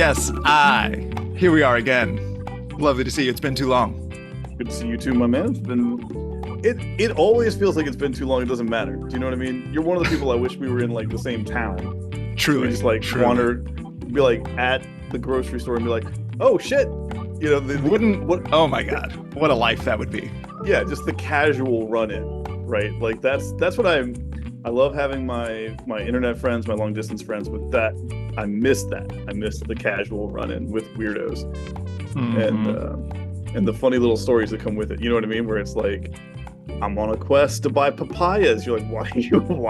Yes, here we are again. Lovely to see you. It's been too long. Good to see you too, my man. It's been it always feels like it's been too long. It doesn't matter. Do you know what I mean? You're one of the people I wish we were in like the same town. Truly. We just like truly. wander, be like at the grocery store and be like, oh shit. You know, oh my God. What a life that would be. Yeah, just the casual run in, right? Like that's what I love having my internet friends, my long distance friends, but that I miss that. I miss the casual run in with weirdos. And the funny little stories that come with it. You know what I mean? Where it's like, I'm on a quest to buy papayas. You're like, why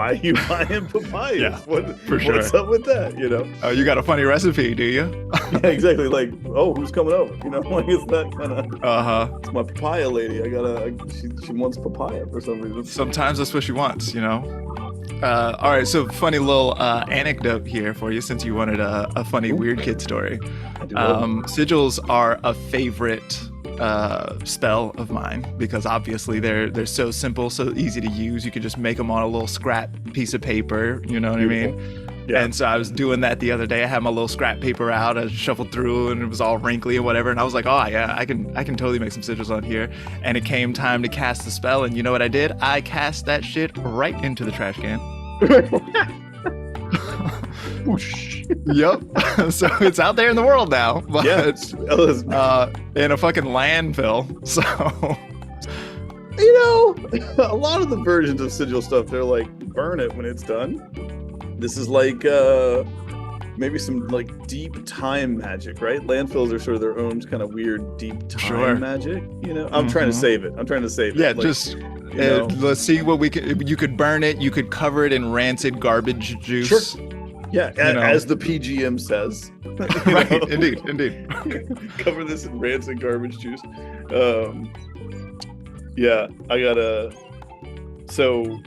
are you buying papayas? Yeah, for sure. What's up with that? You know? Oh, you got a funny recipe, do you? Yeah, exactly. Like, oh, who's coming over? You know, like it's that kind of. It's my papaya lady. She wants papaya for some reason. Sometimes that's what she wants. You know. All right, so funny little anecdote here for you, since you wanted a funny weird kid story. Sigils are a favorite spell of mine because obviously they're so simple, so easy to use. You can just make them on a little scrap piece of paper. You know what I mean? Yeah. And so I was doing that the other day. I had my little scrap paper out. I shuffled through and it was all wrinkly and whatever. And I was like, oh yeah, I can totally make some sigils on here. And it came time to cast the spell. And you know what I did? I cast that shit right into the trash can. Yep. So it's out there in the world now. But in a fucking landfill. So you know, a lot of the versions of sigil stuff, they're like, burn it when it's done. This is like maybe some like deep time magic, right? Landfills are sort of their own kind of weird deep time magic. You know, I'm trying to save it. Yeah, like, just let's see what we could. You could burn it. You could cover it in rancid garbage juice. Sure. Yeah, as the PGM says. Right. Indeed. Cover this in rancid garbage juice. Yeah, I gotta. So.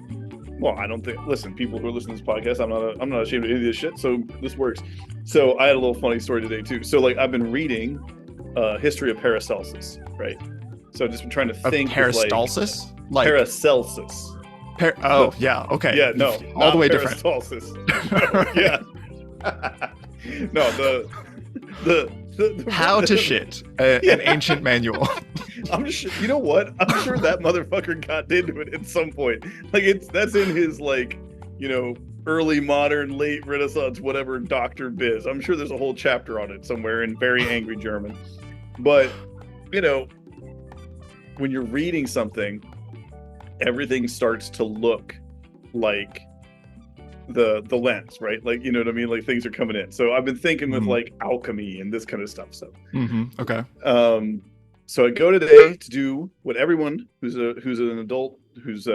Well, I don't think. Listen, people who are listening to this podcast, I'm not ashamed of any of this shit. So this works. So I had a little funny story today too. So like I've been reading history of Paracelsus, right? So I've just been trying to think. Paracelsus? Like Paracelsus. Yeah. Okay. Yeah. No. All the way different. Paracelsus. Yeah. No. The how to shit an ancient manual. I'm sure, you know what? I'm sure that motherfucker got into it at some point. Like that's in his like, you know, early modern, late Renaissance, whatever Dr. Biz. I'm sure there's a whole chapter on it somewhere in very angry German. But, you know, when you're reading something, everything starts to look like the lens, right? Like, you know what I mean? Like things are coming in. So I've been thinking with like alchemy and this kind of stuff. So okay. So I go today to do what everyone who's an adult who's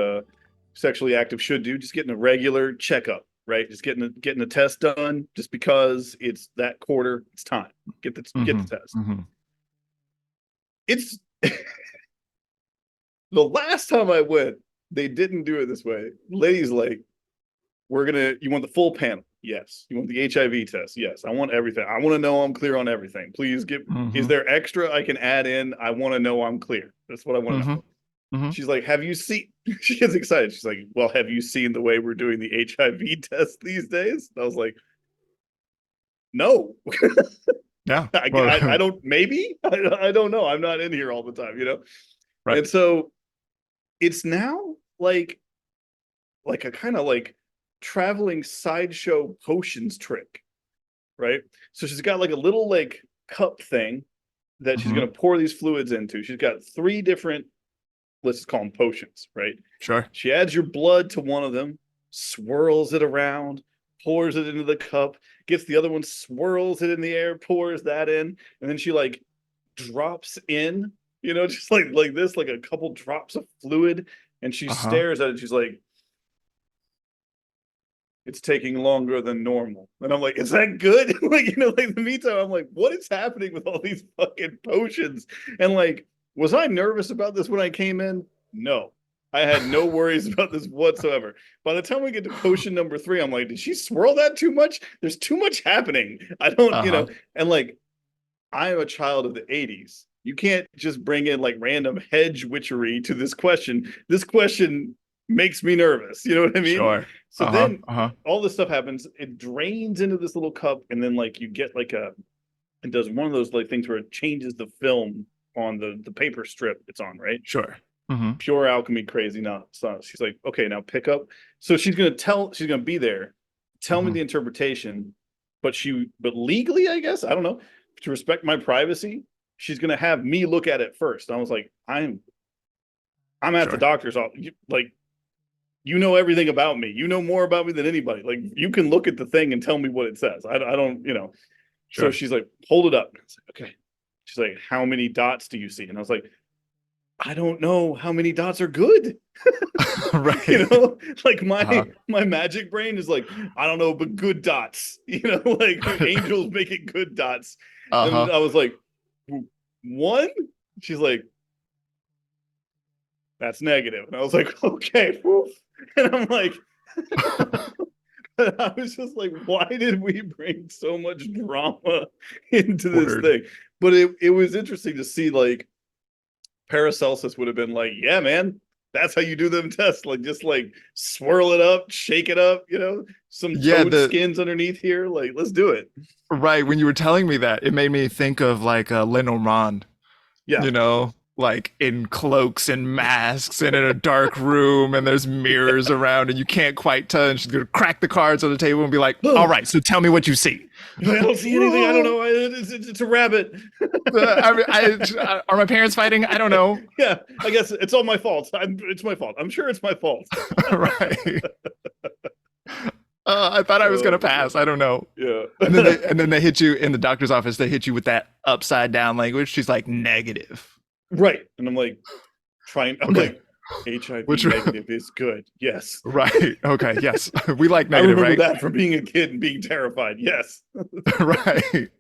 sexually active should do, just getting a regular checkup, right? Just getting a test done just because it's that quarter, it's time. Get the test. It's the last time I went, they didn't do it this way. Lady's like, you want the full panel? Yes. You want the HIV test? Yes. I want everything. I want to know I'm clear on everything. Please is there extra I can add in? I want to know I'm clear. That's what I want to know. She's like, have you seen, she gets excited. She's like, well, have you seen the way we're doing the HIV test these days? And I was like, no. Yeah. I don't, maybe, I don't know. I'm not in here all the time, you know? Right. And so it's now like a kind of like traveling sideshow potions trick, right? So she's got like a little like cup thing that she's going to pour these fluids into. She's got 3 different, let's just call them potions, right? Sure. She adds your blood to one of them, swirls it around, pours it into the cup, gets the other one, swirls it in the air, pours that in, and then she like drops in, you know, just like this, like a couple drops of fluid, and she stares at it. She's like, it's taking longer than normal. And I'm like, is that good? Like, you know, like in the meantime, I'm like, what is happening with all these fucking potions? And like, was I nervous about this when I came in? No. I had no worries about this whatsoever. By the time we get to potion number 3, I'm like, did she swirl that too much? There's too much happening. I don't, you know, and like, I am a child of the 80s. You can't just bring in like random hedge witchery to this question. This question makes me nervous. You know what I mean? Sure. So then all this stuff happens. It drains into this little cup, and then like you get like a and does one of those like things where it changes the film on the paper strip it's on, right? Sure. Mm-hmm. Pure alchemy crazy. Now, so she's like, okay, now pick up. So she's gonna be there, tell me Mm-hmm. the interpretation, but legally, I guess, I don't know, to respect my privacy, she's gonna have me look at it first. And I was like, I'm at the Sure. doctor's office. Like, you know everything about me. You know more about me than anybody. Like, you can look at the thing and tell me what it says. I don't, you know. So Sure. she's like, hold it up. I was like, okay. She's like, how many dots do you see? And I was like, I don't know how many dots are good. Right. You know, like Uh-huh. my magic brain is like, I don't know, but good dots. You know, like angels make it good dots. And Uh-huh. I was like, one? She's like, that's negative. And I was like, okay. And I'm like, I was just like, why did we bring so much drama into this Word. thing? But it was interesting to see, like, Paracelsus would have been like, yeah, man, that's how you do them tests. Like, just like swirl it up, shake it up, you know, some Yeah, toad skins underneath here. Like, let's do it. right. When you were telling me that, it made me think of like Lenormand, Yeah. you know, like in cloaks and masks and in a dark room and there's mirrors around and you can't quite tell. And she's gonna crack the cards on the table and be like, all right, so tell me what you see. I don't see anything. I don't know. It's a rabbit. Are my parents fighting? I don't know. Yeah, I guess it's all my fault. It's my fault. I'm sure it's my fault. Right. I thought I was gonna pass. I don't know. Yeah. And then they hit you in the doctor's office. They hit you with that upside down language. She's like negative. Right. And I'm like, I'm Okay. like, HIV Which negative is good. Yes. right? Okay. Yes, we like I negative, remember right? that from being a kid and being terrified. Yes. Right.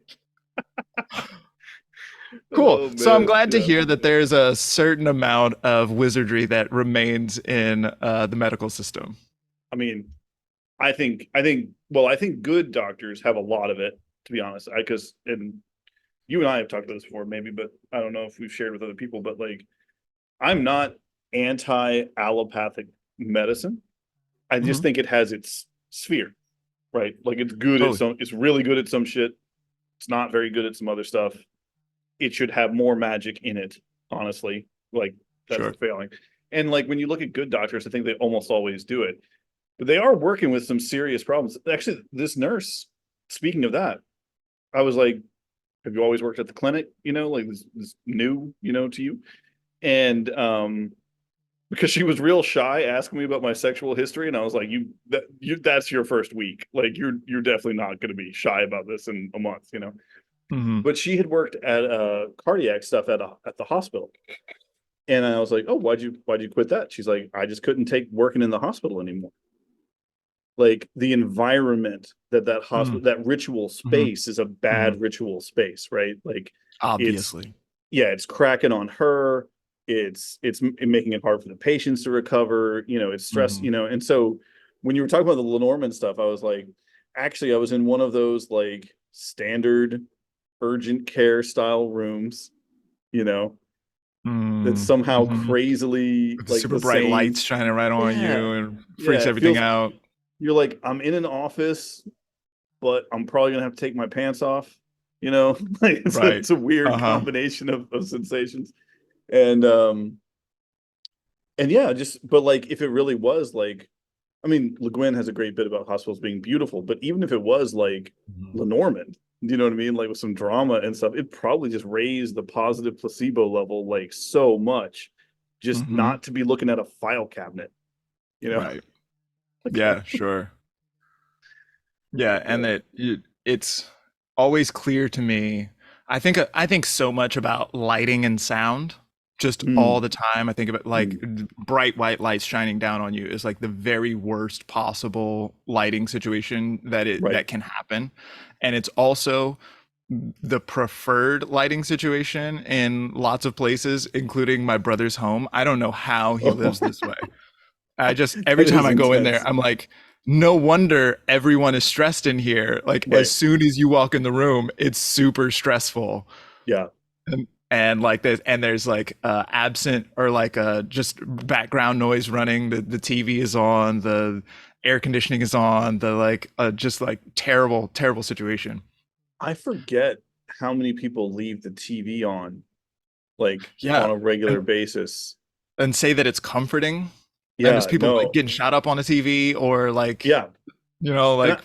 Cool. Oh, So I'm man. glad to Yeah. hear that there's a certain amount of wizardry that remains in the medical system. I mean, I think good doctors have a lot of it, to be honest. And you and I have talked about this before, maybe, but I don't know if we've shared with other people, but like, I'm not anti-allopathic medicine. I just Mhm. think it has its sphere, right? Like, it's good at Totally. it's really good at some shit. It's not very good at some other stuff. It should have more magic in it, honestly. Like, that's Sure. the failing. And like, when you look at good doctors, I think they almost always do it. But they are working with some serious problems. Actually, this nurse, speaking of that, I was like, have you always worked at the clinic? You know, like, this new, you know, to you? And because she was real shy asking me about my sexual history, and I was like, that's your first week. Like, you're definitely not going to be shy about this in a month, you know. Hmm. But she had worked at cardiac stuff at the hospital. And I was like, oh, why'd you quit that? She's like, I just couldn't take working in the hospital anymore. Like, the environment that hospital, Mm. that ritual Hmm. space is a Hmm. bad ritual space, right? Like, it's Obviously. yeah, it's cracking on her. It's making it hard for the patients to recover. You know, it's stress. Hmm. You know, and so when you were talking about the Lenormand stuff, I was like, actually, I was in one of those like standard urgent care style rooms. You know, that's Mm. somehow Hmm. crazily With the like super the bright same. lights shining right on Yeah, you and yeah. freaks It everything feels out. you're like, I'm in an office, but I'm probably gonna have to take my pants off. You know, like, Right. it's a weird Uh-huh. combination of sensations. And yeah, just but like, if it really was like, I mean, Le Guin has a great bit about hospitals being beautiful, but even if it was like Mhm. Lenormand, you know what I mean? Like, with some drama and stuff, it probably just raised the positive placebo level like so much, just Mhm. not to be looking at a file cabinet, you know? Right. Yeah, sure. Oh, Yeah, and man. it's always clear to me. I think so much about lighting and sound just all Mm, the time. I think about like mm, bright white lights shining down on you is like the very worst possible lighting situation right. that can happen. And it's also the preferred lighting situation in lots of places, including my brother's home. I don't know how he lives this way. I just every That time is I go in there, intense. I'm like, no wonder everyone is stressed in here. Like as Right. soon as you walk in the room, it's super stressful. Yeah. And like there's like absent or like just background noise running. The TV is on, the air conditioning is on, the like just like terrible situation. I forget how many people leave the TV on like Yeah. on a regular And, basis. and say that it's comforting. And there's Yeah, people like no. getting shot up on a TV or like, Yeah. And I, like,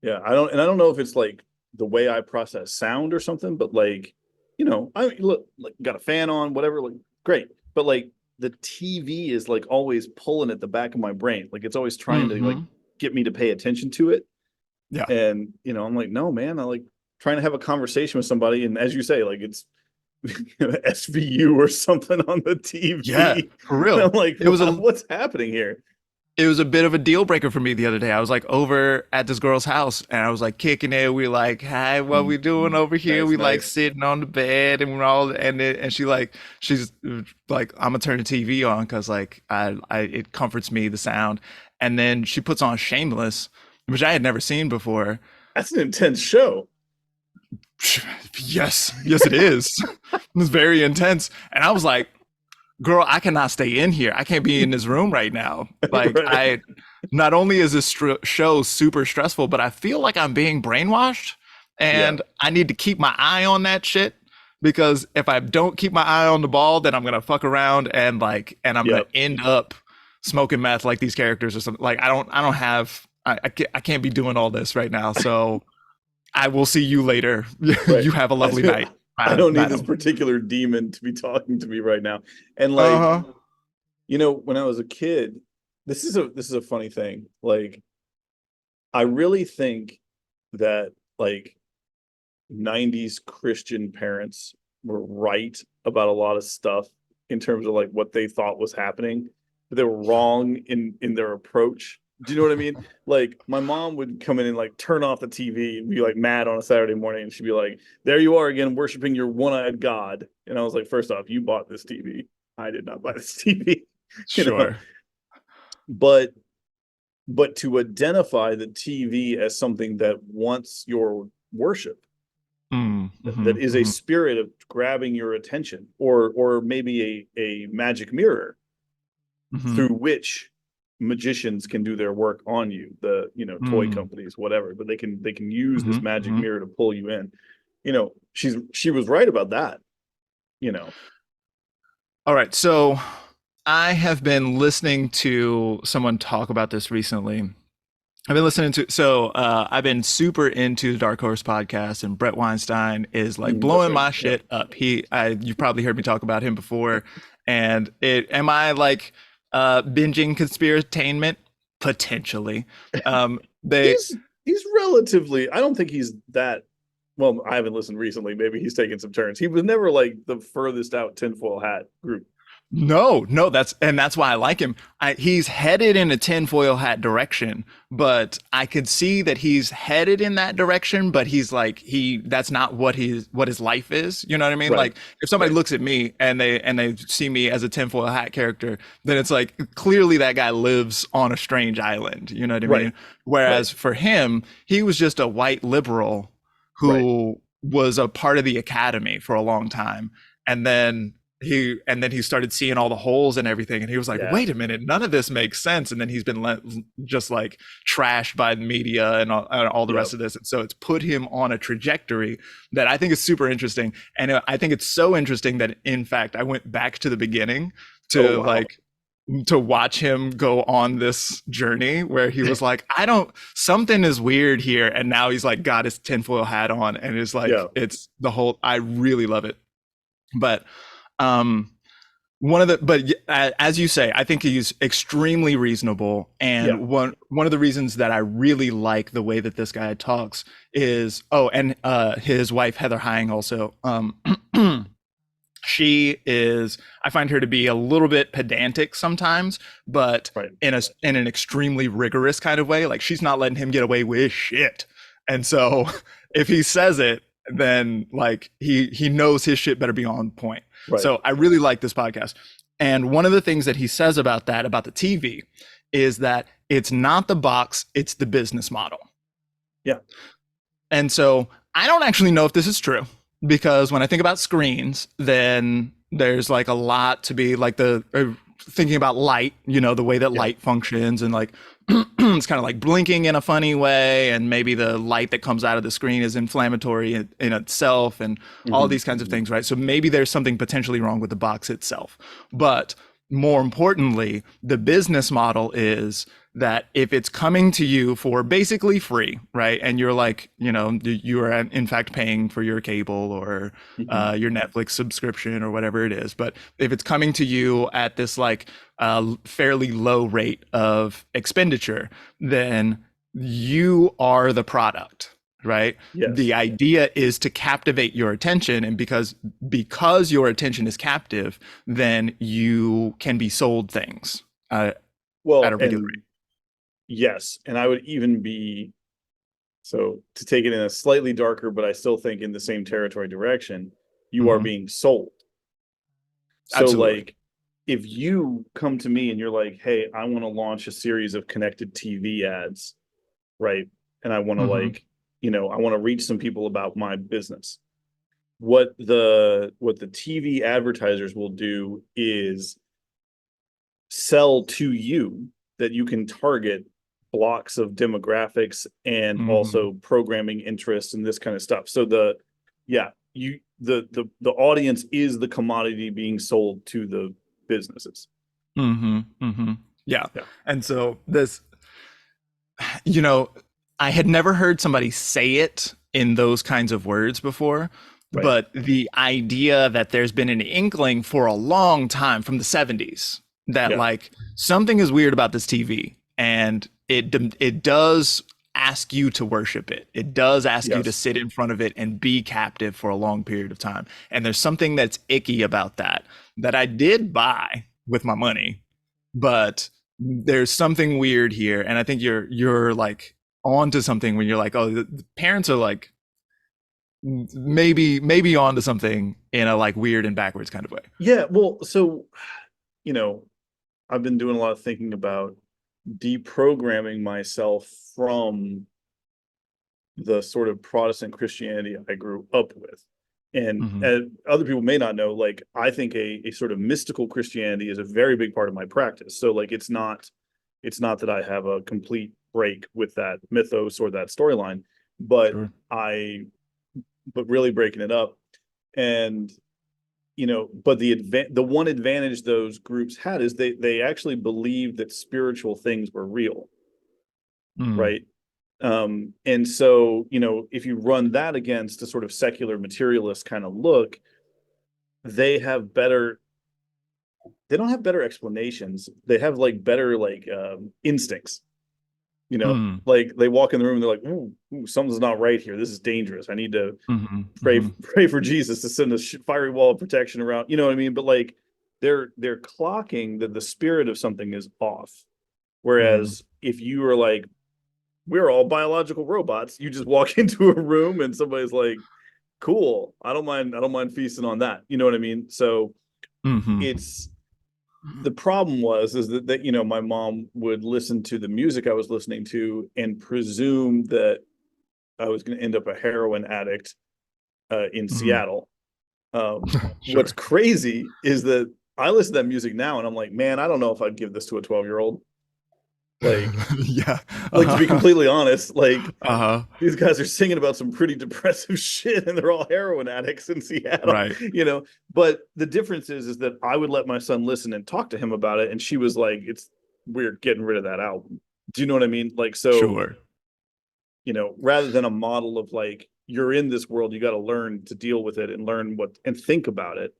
yeah, I don't know if it's like the way I process sound or something, but like, I look like got a fan on, whatever, like great. But like the TV is like always pulling at the back of my brain. Like it's always trying to like mhm. get me to pay attention to it. Yeah. And I'm like, no, man, I like trying to have a conversation with somebody. And as you say, like it's SVU or something on the Yeah, TV. for And real. I'm like, It was wow, a what's happening here? it was a bit of a deal breaker for me the other day. I was like over at this girl's house and I was like kicking it. We like, hi, what we doing over here? Nice, We like nice. sitting on the bed and we're all and she's like, I'm gonna turn the TV on because like I it comforts me the sound. And then she puts on Shameless, which I had never seen before. That's an intense show. Yes, it is. It's very intense. And I was like, girl, I cannot stay in here. I can't be in this room right now. Like, Right. not only is this show super stressful, but I feel like I'm being brainwashed Yeah. and I need to keep my eye on that shit because if I don't keep my eye on the ball, then I'm going to fuck around and I'm going Yep. to end up smoking meth like these characters or something. Like, I can't be doing all this right now. So I will see you later. Right. You have a lovely night, I don't need this madam. particular demon to be talking to me right now. And Uh like, huh. when I was a kid, this is a funny thing. Like, I really think that like 90s Christian parents were right about a lot of stuff in terms of like what they thought was happening, but they were wrong in their approach. Do you know what I mean? Like my mom would come in and like turn off the TV and be like mad on a Saturday morning, and she'd be like, "There you are again, worshiping your one-eyed God." And I was like, "First off, you bought this TV. I did not buy this TV." you know. Sure. But to identify the TV as something that wants your worship, Mm, that mhm, is a mhm, spirit of grabbing your attention, or maybe a magic mirror mhm, through which magicians can do their work on you, the toy mm, companies, whatever, but they can use this mhm, magic mhm. mirror to pull you in. She was right about that. you know All right, so I have been listening to someone talk about this recently. I've been listening to I've been super into the Dark Horse podcast, and Brett Weinstein is like that's blowing right. my Yeah. shit up. You've probably heard me talk about him before, and it am I like binging conspiratainment potentially? They He's relatively, I don't think he's that, well, I haven't listened recently, maybe he's taken some turns. He was never like the furthest out tinfoil hat group. No, that's why I like him. He's headed in a tinfoil hat direction, but I could see that he's headed in that direction, but he's like that's not what his life is. You know what I mean? Right. Like if somebody Right. looks at me and they see me as a tinfoil hat character, then it's like clearly that guy lives on a strange island. You know what I Right. mean? Whereas Right. for him, he was just a white liberal Right. who was a part of the academy for a long time, and then he started seeing all the holes and everything, and he was like, Yeah. wait a minute, none of this makes sense. And then he's been just like trashed by the media and all the Yep. rest of this, and so it's put him on a trajectory that I think is super interesting. And I think it's so interesting that in fact I went back to the beginning Oh to wow. like to watch him go on this journey where he was like, I don't, something is weird here, and now he's like got his tinfoil hat on and is like, Yeah. it's the whole, I really love it. But um, as you say, I think he's extremely reasonable. Yeah. And one of the reasons that I really like the way that this guy talks is, and his wife Heather Hying also. She is, I find her to be a little bit pedantic sometimes, but Right. in an extremely rigorous kind of way. Like she's not letting him get away with shit. And so if he says it, then like he knows his shit better be on point. Right. So I really like this podcast. And one of the things that he says about the TV is that it's not the box, it's the business model. Yeah. And so I don't actually know if this is true, because when I think about screens, then there's like a lot to be like thinking about light, the way that Yeah. light functions, and like it's kind of like blinking in a funny way, and maybe the light that comes out of the screen is inflammatory in itself, and all these kinds of things, right? So maybe there's something potentially wrong with the box itself. But more importantly, the business model is that if it's coming to you for basically free, right? And you're like, you are in fact paying for your cable or your Netflix subscription or whatever it is. But if it's coming to you at this like fairly low rate of expenditure, then you are the product, right? Yes. The idea is to captivate your attention, and because your attention is captive, then you can be sold things at Well, a regular and rate. yes, and I would even be, so to take it in a slightly darker, but I still think in the same territory direction, you are being sold. So Absolutely. like, if you come to me and you're like, hey, I want to launch a series of connected TV ads, right? And I want to Mhm. I want to reach some people about my business. What the TV advertisers will do is sell to you that you can target blocks of demographics and Mhm. also programming interests and this kind of stuff. So the audience is the commodity being sold to the businesses. Mhm. Mhm. Yeah. Yeah. And so this, you know, I had never heard somebody say it in those kinds of words before, Right. but the idea that there's been an inkling for a long time from the 70s that Yeah. like something is weird about this TV, and it does ask you to worship it. It does ask you to Yes. sit in front of it and be captive for a long period of time. And there's something that's icky about that I did buy with my money, but there's something weird here, and I think you're like onto something when you're like, oh, the parents are like maybe onto something in a like weird and backwards kind of way. Yeah. Well, so you know, I've been doing a lot of thinking about deprogramming myself from the sort of Protestant Christianity I grew up with. And Mm-hmm. other people may not know, like, I think a sort of mystical Christianity is a very big part of my practice. So like it's not that I have a complete break with that mythos or that storyline, but Sure. but really breaking it up. And but the one advantage those groups had is they actually believed that spiritual things were real, Mm. right? And so, if you run that against a sort of secular materialist kind of look, they have better, they don't have better explanations. They have like better like instincts, Mm. like they walk in the room and they're like, ooh, something's not right here. This is dangerous. I need to Mm-hmm. pray Mm-hmm. pray for Jesus to send a fiery wall of protection around. You know what I mean? But like they're clocking that the spirit of something is off. Mm-hmm. Whereas if you are like, we're all biological robots, you just walk into a room and somebody's like, cool, I don't mind feasting on that. You know what I mean? So Mm-hmm. it's the problem is that my mom would listen to the music I was listening to and presume that I was going to end up a heroin addict in Mm-hmm. Seattle. What's Sure. crazy is that I listen to that music now and I'm like, man, I don't know if I'd give this to a 12-year-old. Like, Yeah. to be Uh-huh. completely honest, like Uh-huh. these guys are singing about some pretty depressive shit and they're all heroin addicts in Seattle, Right. But the difference is that I would let my son listen and talk to him about it. And she was like, we're getting rid of that album. Do you know what I mean? Like, so, Sure. rather than a model of like, you're in this world, you got to learn to deal with it and learn and think about it.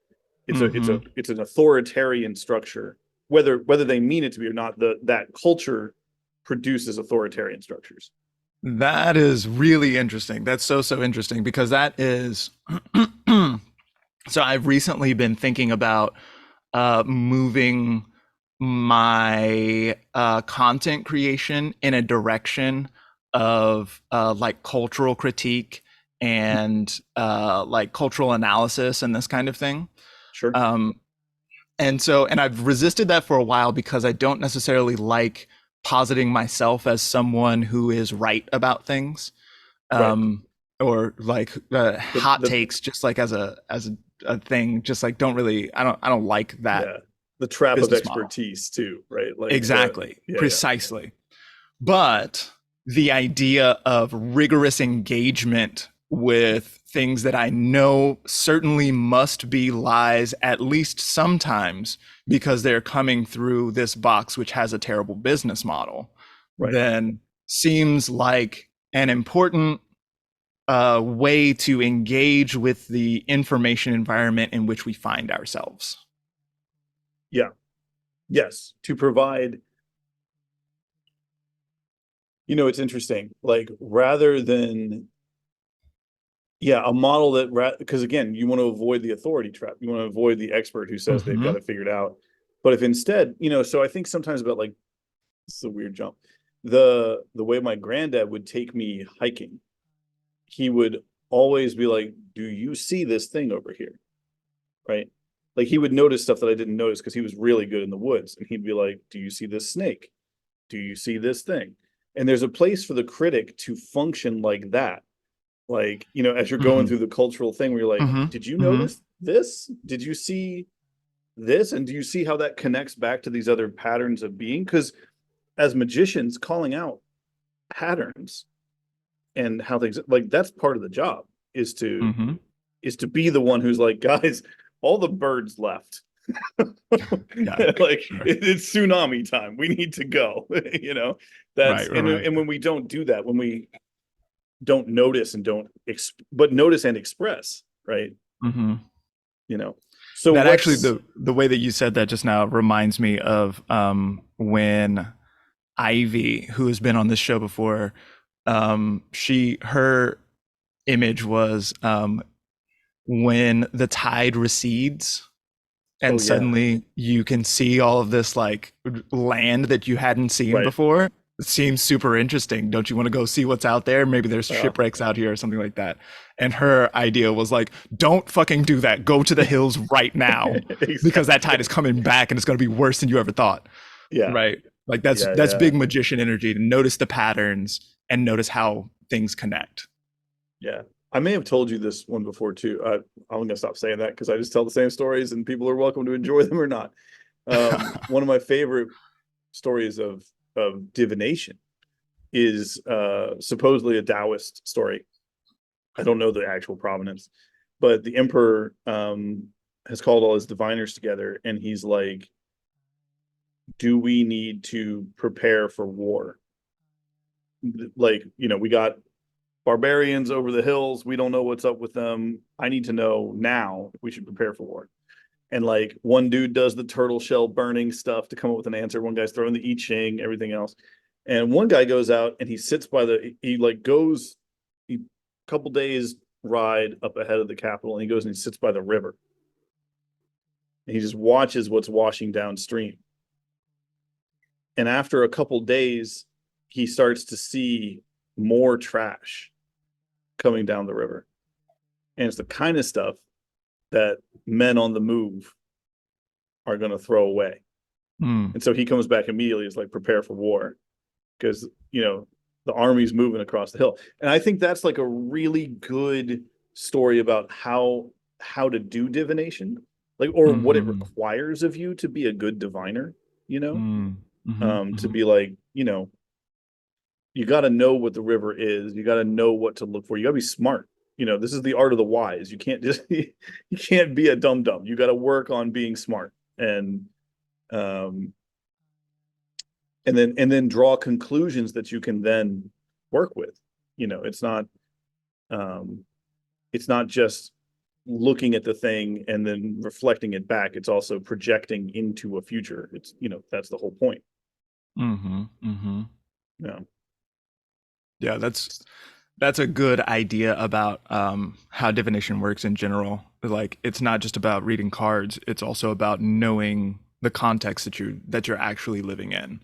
Mm-hmm. It's an authoritarian structure, whether they mean it to be or not. That culture produces authoritarian structures. That is really interesting. That's so interesting because that is so I've recently been thinking about moving my content creation in a direction of like cultural critique and like cultural analysis and this kind of thing. Sure. Um, and I've resisted that for a while because I don't necessarily like positing myself as someone who is right about things, Right. um, or like The hot the takes, just like as a thing. Just like don't really, I don't like that yeah. the trap of business model. expertise too, right? Like Exactly, yeah, precisely. But the idea of rigorous engagement with things that I know certainly must be lies, at least sometimes, because they're coming through this box, which has a terrible business model, right. then seems like an important way to engage with the information environment in which we find ourselves. Yeah. Yes. To provide, it's interesting. Like rather than, yeah, a model that, because again, you want to avoid the authority trap. You want to avoid the expert who says they've got Mm-hmm. it figured out. But if instead, so I think sometimes about like, this is a weird jump. The way my granddad would take me hiking, he would always be like, "Do you see this thing over here?" Right? Like he would notice stuff that I didn't notice because he was really good in the woods, and he'd be like, "Do you see this snake? Do you see this thing?" And there's a place for the critic to function like that. Like, as you're going Mm-hmm. through the cultural thing where you're like, Mm-hmm. "Did you Mm-hmm. notice this? Did you see this? And do you see how that connects back to these other patterns of being?" Because as magicians, calling out patterns and how things like that's part of the job is to Mm-hmm. be the one who's like, guys, all the birds left. Yeah, Like sure. it's tsunami time. We need to go. That's Right, right, right. and when we don't do that, when we don't notice and don't but notice and express, right? Mm-hmm. You know. So That actually, what's the way that you said that just now reminds me of when Ivy, who has been on this show before, her image was when the tide recedes oh and yeah, suddenly you can see all of this like land that you hadn't seen right. before. It seems super interesting. Don't you want to go see what's out there? Maybe there's Uh, shipwrecks out here or something like that. And her idea was like, don't fucking do that. Go to the hills right now because that tide exactly. is coming back and it's going to be worse than you ever thought. Yeah. Right? Like that's Yeah. big magician energy to notice the patterns and notice how things connect. Yeah. I may have told you this one before too. I'm gonna stop saying that because I just tell the same stories and people are welcome to enjoy them or not. One of my favorite stories of divination is supposedly a Taoist story. I don't know the actual provenance, but the emperor has called all his diviners together and he's like, do we need to prepare for war? Like, we got barbarians over the hills. We don't know what's up with them. I need to know now if we should prepare for war. And like one dude does the turtle shell burning stuff to come up with an answer. One guy's throwing the I Ching, everything else. And one guy goes out and he sits by he like goes a couple days ride up ahead of the capital and he goes and he sits by the river. And he just watches what's washing downstream. And after a couple days, he starts to see more trash coming down the river. And it's the kind of stuff that men on the move are going to throw away. Mm. And so he comes back immediately. It's like, prepare for war because, the army's moving across the hill. And I think that's like a really good story about how to do divination, like, or what it Mm-hmm. requires of you to be a good diviner, Mm-hmm. to be like, you got to know what the river is. You got to know what to look for. You got to be smart. This is the art of the wise. You can't just you can't be a dum dum. You got to work on being smart and then draw conclusions that you can then work with. It's not just looking at the thing and then reflecting it back. It's also projecting into a future. It's that's the whole point. Mm-hmm. Mm-hmm. Yeah. Yeah, that's a good idea about how divination works in general. Like, it's not just about reading cards; it's also about knowing the context that you're actually living in,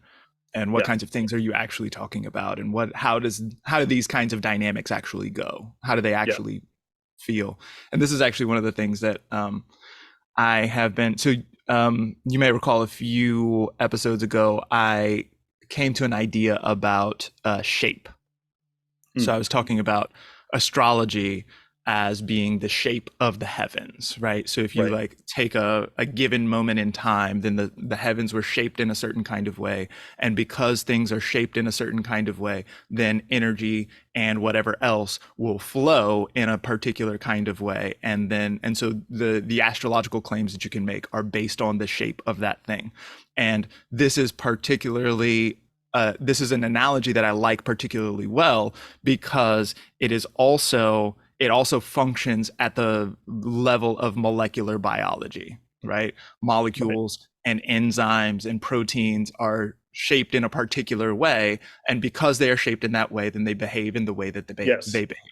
and what Yeah. kinds of things are you actually talking about, and how do these kinds of dynamics actually go? How do they Yeah. actually feel? And this is actually one of the things that I have been. So you may recall a few episodes ago, I came to an idea about shape. So I was talking about astrology as being the shape of the heavens, right? So if you Right. like take a given moment in time, then the heavens were shaped in a certain kind of way. And because things are shaped in a certain kind of way, then energy and whatever else will flow in a particular kind of way. And so the astrological claims that you can make are based on the shape of that thing. And this is particularly this is an analogy that I like particularly well because it also functions at the level of molecular biology, right? Right. Molecules and enzymes and proteins are shaped in a particular way, and because they are shaped in that way, then they behave in the way that Yes. they behave.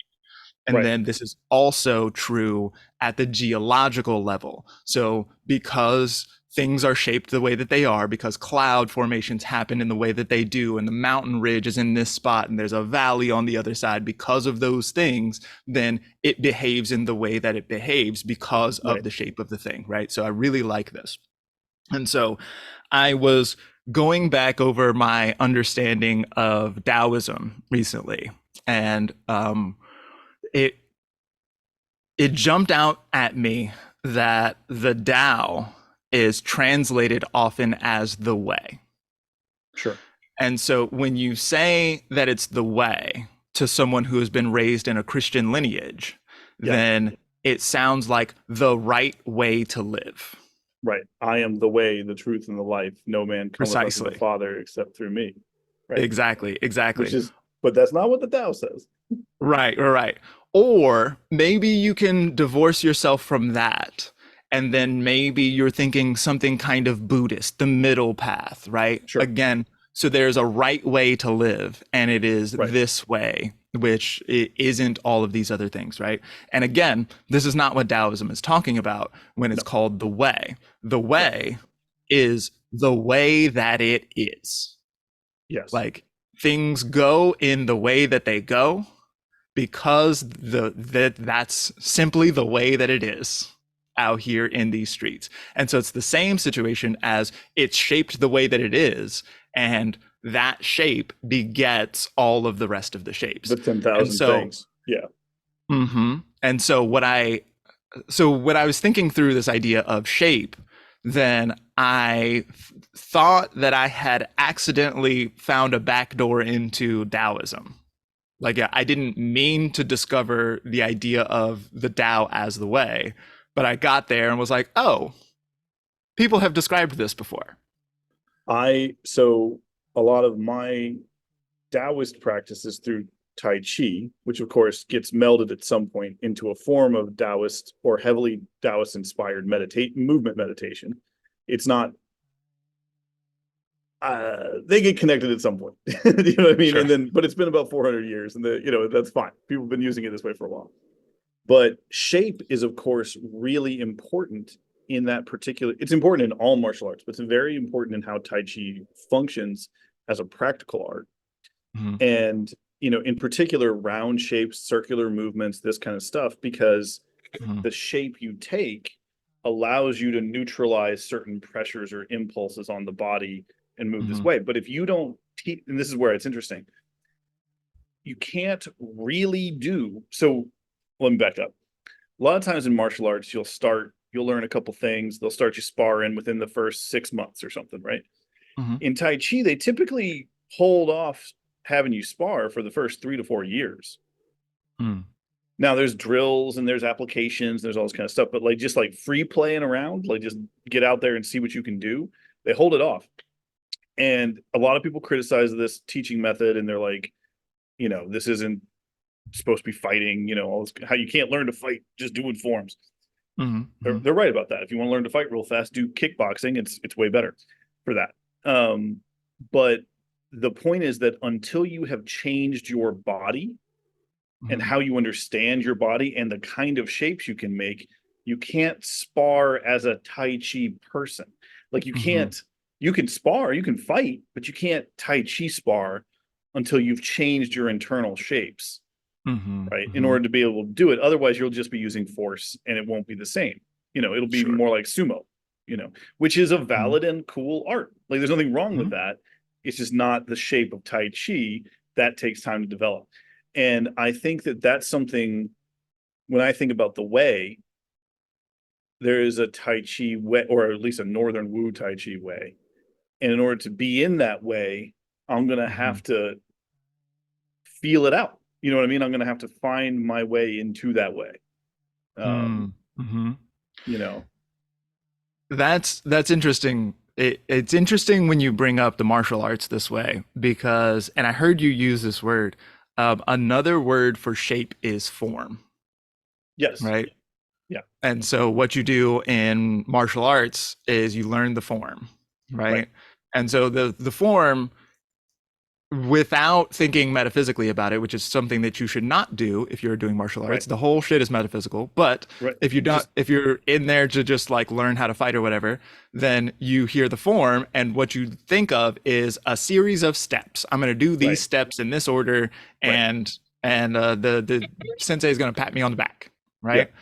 And Right. then this is also true at the geological level. So because things are shaped the way that they are, because cloud formations happen in the way that they do, and the mountain ridge is in this spot, and there's a valley on the other side, because of those things, then it behaves in the way that it behaves because of Right. the shape of the thing, right? So I really like this. And so I was going back over my understanding of Taoism recently, and it it jumped out at me that the Tao is translated often as the way. Sure. And so when you say that it's the way to someone who has been raised in a Christian lineage, Yeah. then it sounds like the right way to live. Right. I am the way, the truth, and the life. No man cometh unto the Precisely. Father except through me. Right. Exactly. Which Exactly. is, but that's not what the Tao says. Right. Right. Or maybe you can divorce yourself from that. And then maybe you're thinking something kind of Buddhist, the middle path, right? Sure. Again, so there's a right way to live, and it is Right. this way, which it isn't all of these other things, right? And again, this is not what Taoism is talking about when it's No. called the way. The Right. way is the way that it is. Yes. Like things go in the way that they go because that's simply the way that it is out here in these streets. And so it's the same situation as it's shaped the way that it is, and that shape begets all of the rest of the shapes. The And 10,000 so things. Yeah. and so when I was thinking through this idea of shape, then I thought that I had accidentally found a backdoor into Taoism. Like, yeah, I didn't mean to discover the idea of the Tao as the way, but I got there and was like, oh, people have described this before. So a lot of my Taoist practices through Tai Chi, which of course gets melded at some point into a form of Taoist or heavily Taoist inspired movement meditation. It's not, they get connected at some point. You know what I mean? Sure. And then, but it's been about 400 years and that's fine. People have been using it this way for a while. But shape is, of course, really important in that particular. It's important in all martial arts, but it's very important in how Tai Chi functions as a practical art. Mm-hmm. And, in particular, round shapes, circular movements, this kind of stuff, because Mm-hmm. the shape you take allows you to neutralize certain pressures or impulses on the body and move this Mm-hmm. way. But if you don't teach, and this is where it's interesting, you can't really do so. Let me back up. A lot of times in martial arts, you'll learn a couple things. They'll start you sparring within the first 6 months or something, right? Mm-hmm. In Tai Chi, they typically hold off having you spar for the first 3 to 4 years. Mm-hmm. Now there's drills and there's applications, there's all this kind of stuff, but like just like free playing around, like just get out there and see what you can do. They hold it off. And a lot of people criticize this teaching method and they're like, this isn't supposed to be fighting, all this, how you can't learn to fight just doing forms. Mm-hmm. They're right about that. If you want to learn to fight real fast, do kickboxing. It's way better for that. But the point is that until you have changed your body and Mm-hmm. how you understand your body and the kind of shapes you can make, you can't spar as a Tai Chi person. Like you can spar, you can fight, but you can't Tai Chi spar until you've changed your internal shapes, Mm-hmm. right? In Mm-hmm. order to be able to do it. Otherwise, you'll just be using force and it won't be the same. It'll be Sure. more like sumo, which is a Mm-hmm. valid and cool art. Like there's nothing wrong with Mm-hmm. that. It's just not the shape of Tai Chi. That takes time to develop. And I think that that's something when I think about the way, there is a Tai Chi way, or at least a Northern Wu Tai Chi way. And in order to be in that way, I'm going to have to feel it out. You know what I mean? I'm going to have to find my way into that way. You know, That's interesting. It's interesting when you bring up the martial arts this way because, and I heard you use this word. Another word for shape is form, yes. right? Yeah. And so what you do in martial arts is you learn the form, right? And so the form, without thinking metaphysically about it, which is something that you should not do if you're doing martial arts. The whole shit is metaphysical. But if you don't, if you're in there to just like learn how to fight or whatever, then you hear the form, and what you think of is a series of steps. I'm going to do these steps in this order, and the sensei is going to pat me on the back, right? Yeah.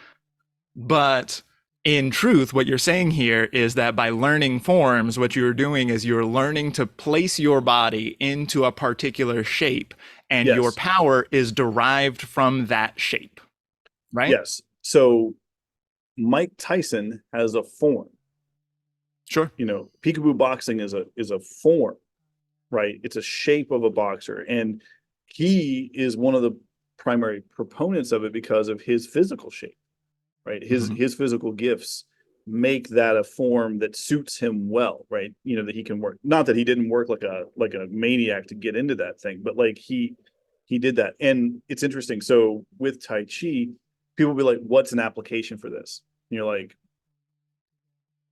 But in truth, what you're saying here is that by learning forms, what you're doing is you're learning to place your body into a particular shape, and your power is derived from that shape, right? Yes. So Mike Tyson has a form. Sure. You know, peekaboo boxing is a form, right? It's a shape of a boxer, and he is one of the primary proponents of it because of his physical shape. Right, his physical gifts make that a form that suits him well, right? You know, that he can work. Not that he didn't work like a maniac to get into that thing, but like he did that. And it's interesting. So with Tai Chi, people will be like, "What's an application for this?" And you're like,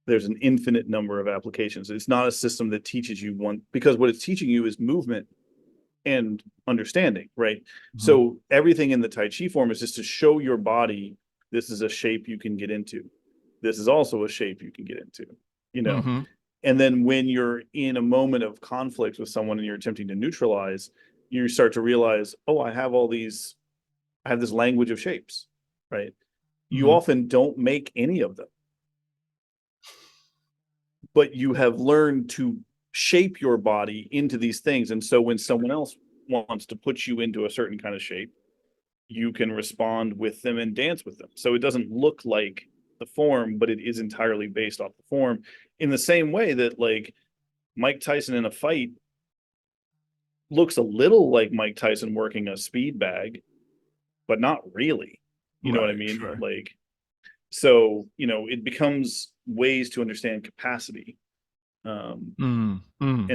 "There's an infinite number of applications. It's not a system that teaches you one, because what it's teaching you is movement and understanding, right? So everything in the Tai Chi form is just to show your body, this is a shape you can get into. This is also a shape you can get into, you know? And then when you're in a moment of conflict with someone and you're attempting to neutralize, you start to realize, oh, I have this language of shapes, right? You often don't make any of them, but you have learned to shape your body into these things. And so when someone else wants to put you into a certain kind of shape, you can respond with them and dance with them. So it doesn't look like the form, but it is entirely based off the form, in the same way that like Mike Tyson in a fight looks a little like Mike Tyson working a speed bag, but not really. You know what I mean? Sure. Like, so, you know, it becomes ways to understand capacity. And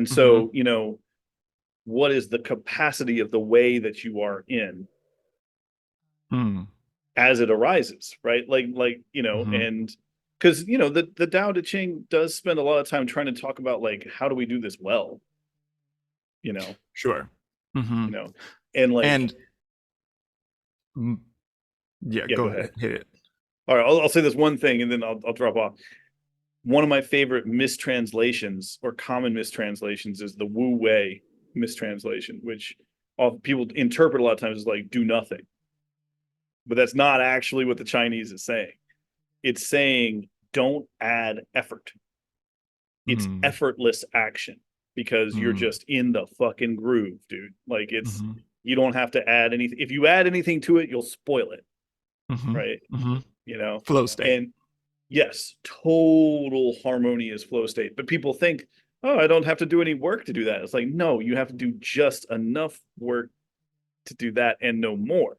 so, you know, what is the capacity of the way that you are in as it arises, right? Like, you know, and because, you know, the Tao Te Ching does spend a lot of time trying to talk about like, how do we do this well? You know? Sure. You know, and like, yeah, go ahead. Hit it. All right, I'll say this one thing and then I'll drop off. One of my favorite mistranslations or common mistranslations is the Wu Wei mistranslation, which people interpret a lot of times as like do nothing. But that's not actually what the Chinese is saying. It's saying don't add effort. It's effortless action, because you're just in the fucking groove, dude. Like it's you don't have to add anything. If you add anything to it, you'll spoil it. Right? You know, flow state. And yes, total harmonious flow state. But people think, oh, I don't have to do any work to do that. It's like, no, you have to do just enough work to do that and no more.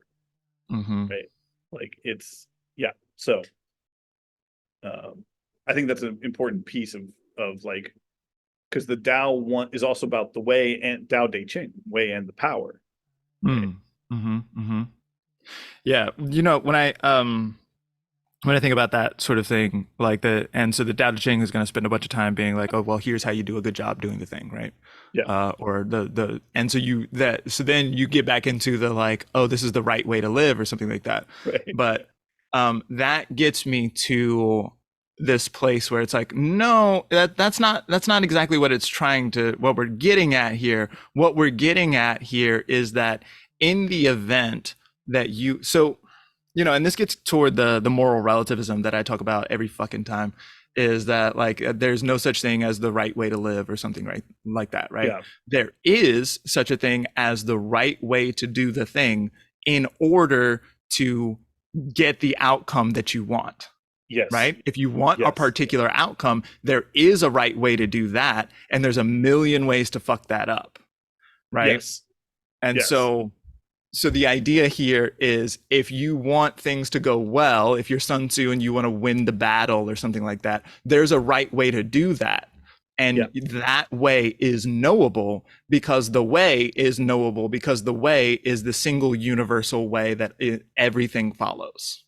Right? Like it's, yeah. So I think that's an important piece of like, because the Tao one is also about the way, and Tao Te Ching, way and the power. Right? Yeah, you know, when I think about that sort of thing, like so the Tao Te Ching is going to spend a bunch of time being like, oh, well, here's how you do a good job doing the thing, right? Yeah. Or and so then you get back into the like, oh, this is the right way to live or something like that. Right. But that gets me to this place where it's like, no, that's not exactly what what we're getting at here. What we're getting at here is that in the event that you know, and this gets toward the moral relativism that I talk about every fucking time, is that like there's no such thing as the right way to live or something right like that, right? Yeah. There is such a thing as the right way to do the thing in order to get the outcome that you want. Yes. Right? If you want a Yes. particular outcome, there is a right way to do that, and there's a million ways to fuck that up. Right? Yes. And Yes. so the idea here is, if you want things to go well, if you're Sun Tzu and you want to win the battle or something like that, there's a right way to do that. And that way is knowable, because the way is knowable, because the way is the single universal way that everything follows.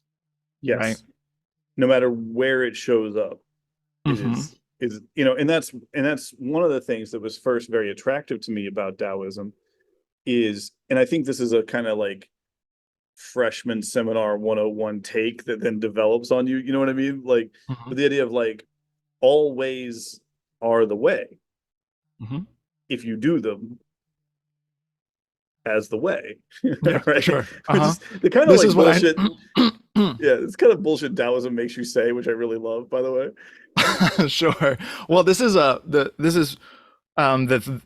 Yes. Right? No matter where it shows up, it is, you know, and that's one of the things that was first very attractive to me about Taoism is, and I think this is a kind of like freshman seminar 101 take that then develops on you, you know what I mean? Like, but the idea of like, all ways are the way if you do them as the way. Yeah, right? Sure. The kind of like bullshit. Yeah, it's kind of bullshit Taoism makes you say, which I really love, by the way. Sure. Well, this is the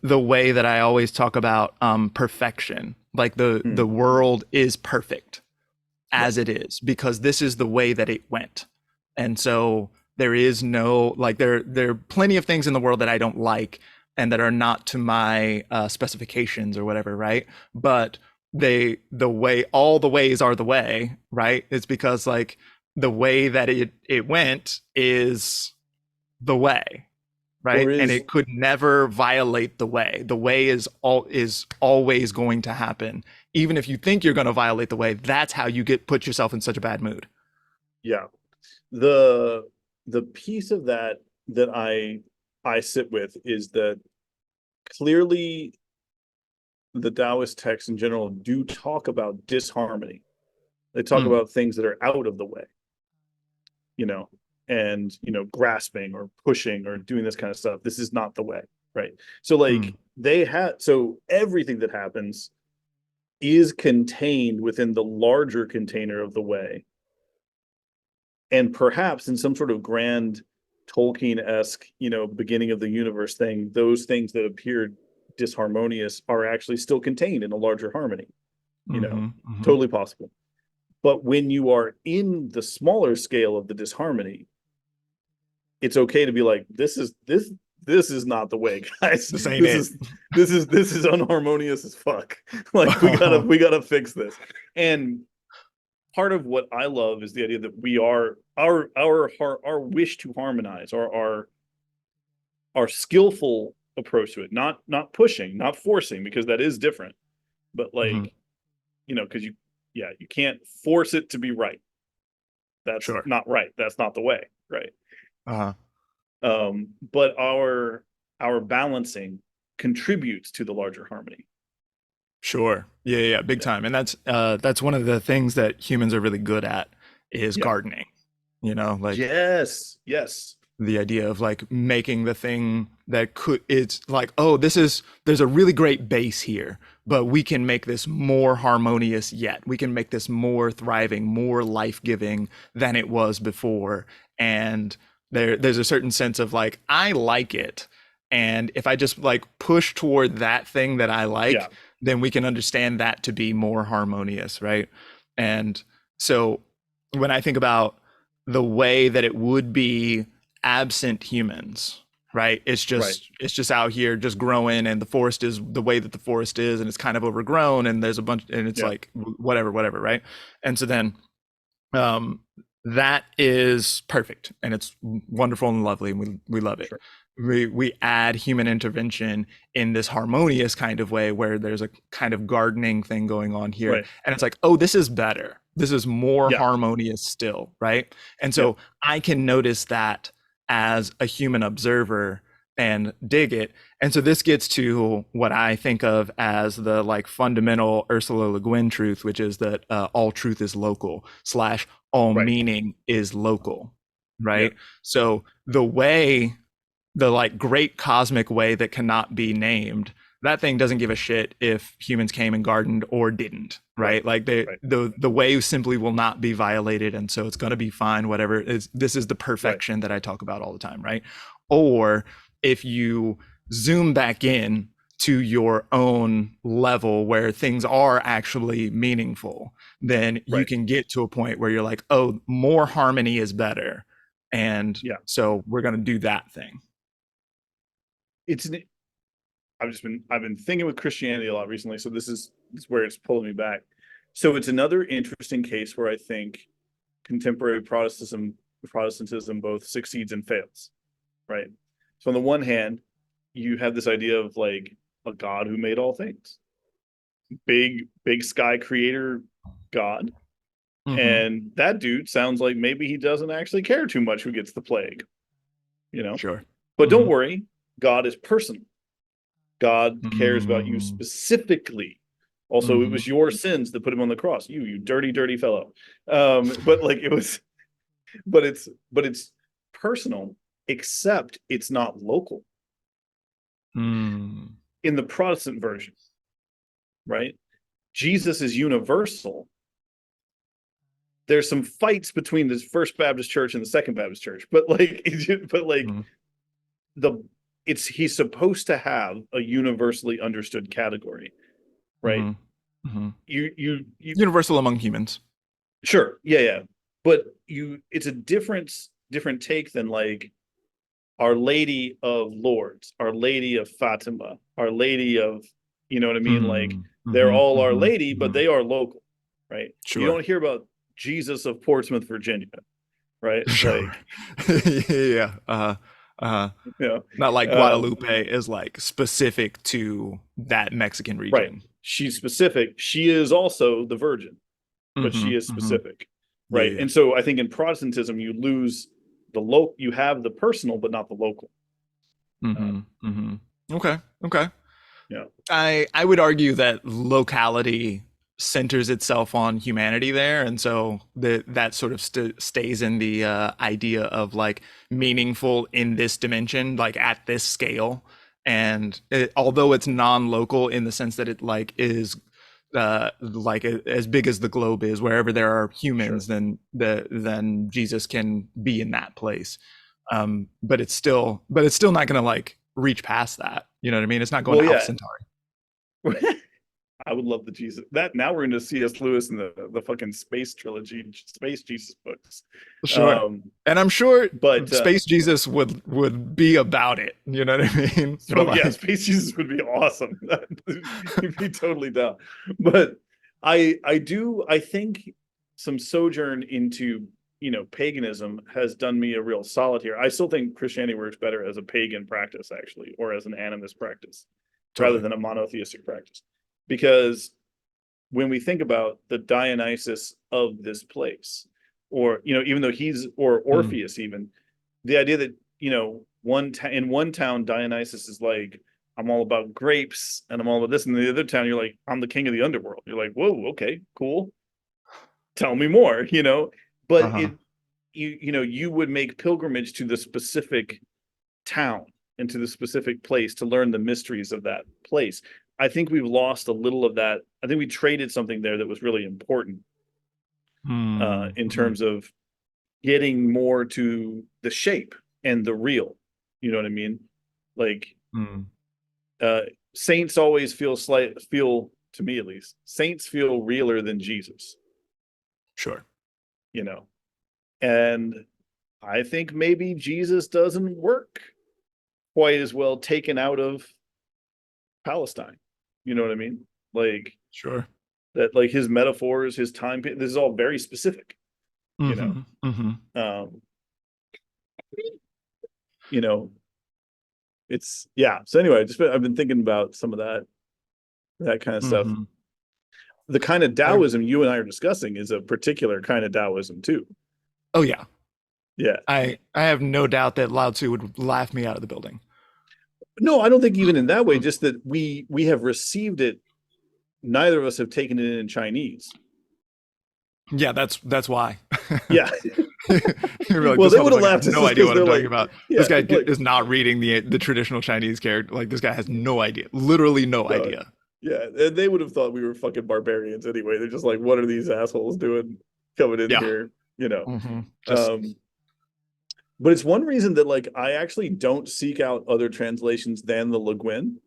way that I always talk about perfection. Like the world is perfect as it is, because this is the way that it went. And so there is no, like, there are plenty of things in the world that I don't like and that are not to my specifications or whatever, right? But all the ways are the way, right? It's because like the way that it went is the way, right? And it could never violate the way. The way is always going to happen. Even if you think you're going to violate the way, that's how you put yourself in such a bad mood. Yeah. The piece of that I sit with is that clearly the Taoist texts in general do talk about disharmony. They talk about things that are out of the way, you know, and, you know, grasping or pushing or doing this kind of stuff. This is not the way, right? So like so everything that happens is contained within the larger container of the way. And perhaps in some sort of grand Tolkien-esque, you know, beginning of the universe thing, those things that appeared disharmonious are actually still contained in a larger harmony, you know, totally possible. But when you are in the smaller scale of the disharmony, it's okay to be like, this is not the way, guys. This is unharmonious as fuck. Like, we gotta fix this. And part of what I love is the idea that we are our wish to harmonize, or our skillful approach to it, not pushing, not forcing, because that is different. But like, you know, because you can't force it to be right. That's not right. That's not the way, right? But our balancing contributes to the larger harmony. Sure. Yeah, big time. And that's one of the things that humans are really good at is gardening. You know, like, yes. The idea of like making the thing that it's like, oh, there's a really great base here, but we can make this more harmonious yet. We can make this more thriving, more life-giving than it was before. And there's a certain sense of like, I like it. And if I just like push toward that thing that I like, then we can understand that to be more harmonious, right? And so when I think about the way that it would be absent humans, right? It's just out here just growing, and the forest is the way that the forest is, and it's kind of overgrown, and there's a bunch, and it's like whatever, right? And so then that is perfect, and it's wonderful and lovely, and we love it. Sure. We add human intervention in this harmonious kind of way where there's a kind of gardening thing going on here. Right. And it's like, oh, this is better. This is more harmonious still, right? And so I can notice that as a human observer and dig it. And so this gets to what I think of as the like fundamental Ursula Le Guin truth, which is that all truth is local / all meaning is local, right? So the way, the like great cosmic way that cannot be named, that thing doesn't give a shit if humans came and gardened or didn't, right? Like the way simply will not be violated, and so it's going to be fine, whatever. This is the perfection that I talk about all the time, right? Or if you zoom back in to your own level where things are actually meaningful, then you Right. can get to a point where you're like, oh, more harmony is better. And Yeah. so we're going to do that thing. It's I've been thinking with Christianity a lot recently, so this is where it's pulling me back. So it's another interesting case where I think contemporary Protestantism both succeeds and fails, right? So on the one hand, you have this idea of like a God who made all things, big sky creator God, Mm-hmm. and that dude sounds like maybe he doesn't actually care too much who gets the plague, you know. Sure. But don't Mm-hmm. worry, God is personal. God cares about you Mm-hmm. specifically. Also, it Mm-hmm. was your sins that put him on the cross. You dirty, dirty fellow. But like it was, but it's personal, except it's not local Mm. in the Protestant version, right? Jesus is universal. There's some fights between the First Baptist Church and the Second Baptist Church, but like, Mm-hmm. the he's supposed to have a universally understood category, right? Mm-hmm. Mm-hmm. You Universal among humans. sure, yeah, but it's a different take than like Our Lady of Lourdes, Our Lady of Fatima, Our Lady of, you know what I mean? Like Mm-hmm. they're all Our Mm-hmm. Lady, but Mm-hmm. they are local, right? You Sure. don't hear about Jesus of Portsmouth, Virginia, right? Sure. Like, Yeah. Uh, you not like know, Guadalupe is like specific to that Mexican right. region. She's specific. She is also the Virgin, but Mm-hmm. she is Mm-hmm. specific, Yeah. right? Yeah. And so I think in Protestantism, you lose you have the personal, but not the local. Mm-hmm. Mm-hmm. Okay. Okay. Yeah. I would argue that locality centers itself on humanity there, and so that sort of stays in the idea of like meaningful in this dimension, like at this scale. And although it's non-local in the sense that it like is like as big as the globe is, wherever there are Sure. humans, then Jesus can be in that place. But it's still not going to like reach past that. You know what I mean? It's not going Well, to Alpha yeah. Centauri. I would love the Jesus that now we're into C.S. Lewis and the fucking space trilogy, space Jesus books. Sure. And I'm sure But Space Jesus would be about it. You know what I mean? But so yeah, like, space Jesus would be awesome. You'd be totally down. But I think some sojourn into paganism has done me a real solid here. I still think Christianity works better as a pagan practice actually, or as an animist practice, rather totally. than a monotheistic practice, because when we think about the Dionysus of this place, or even though or Mm. Orpheus, even the idea that in one town Dionysus is like, I'm all about grapes and I'm all about this, and the other town you're like, I'm the king of the underworld. You're like, whoa, okay, cool. Tell me more, But Uh-huh. you would make pilgrimage to the specific town and to the specific place to learn the mysteries of that place. I think we've lost a little of that. I think we traded something there that was really important in Mm-hmm. terms of getting more to the shape and the real. You know what I mean? Like Mm. uh, saints always feel to me at least, saints feel realer than Jesus. Sure. You know, and I think maybe Jesus doesn't work quite as well taken out of Palestine. You know what I mean? Like Sure. that, like his metaphors, his time. This is all very specific. You know, Mm-hmm. Mm-hmm. um, you know, it's yeah. So anyway, I've been thinking about some of that kind of stuff. Mm-hmm. The kind of I, Taoism you and I are discussing is a particular kind of Taoism too. oh yeah. Yeah. I have no doubt that Lao Tzu would laugh me out of the building. No, I don't think even in that way. Just that we have received it. Neither of us have taken it in Chinese. Yeah, that's why. Yeah. You're like, Well, this they would have motherfucker has laughed just no idea because what I'm they're talking like, about. yeah, This guy like, is not reading the traditional Chinese character. Like this guy has no idea, literally no no, idea. yeah, and they would have thought we were fucking barbarians anyway. They're just like, what are these assholes doing coming in Yeah. here? Mm-hmm. Just Um, but it's one reason that like I actually don't seek out other translations than the Le Guin,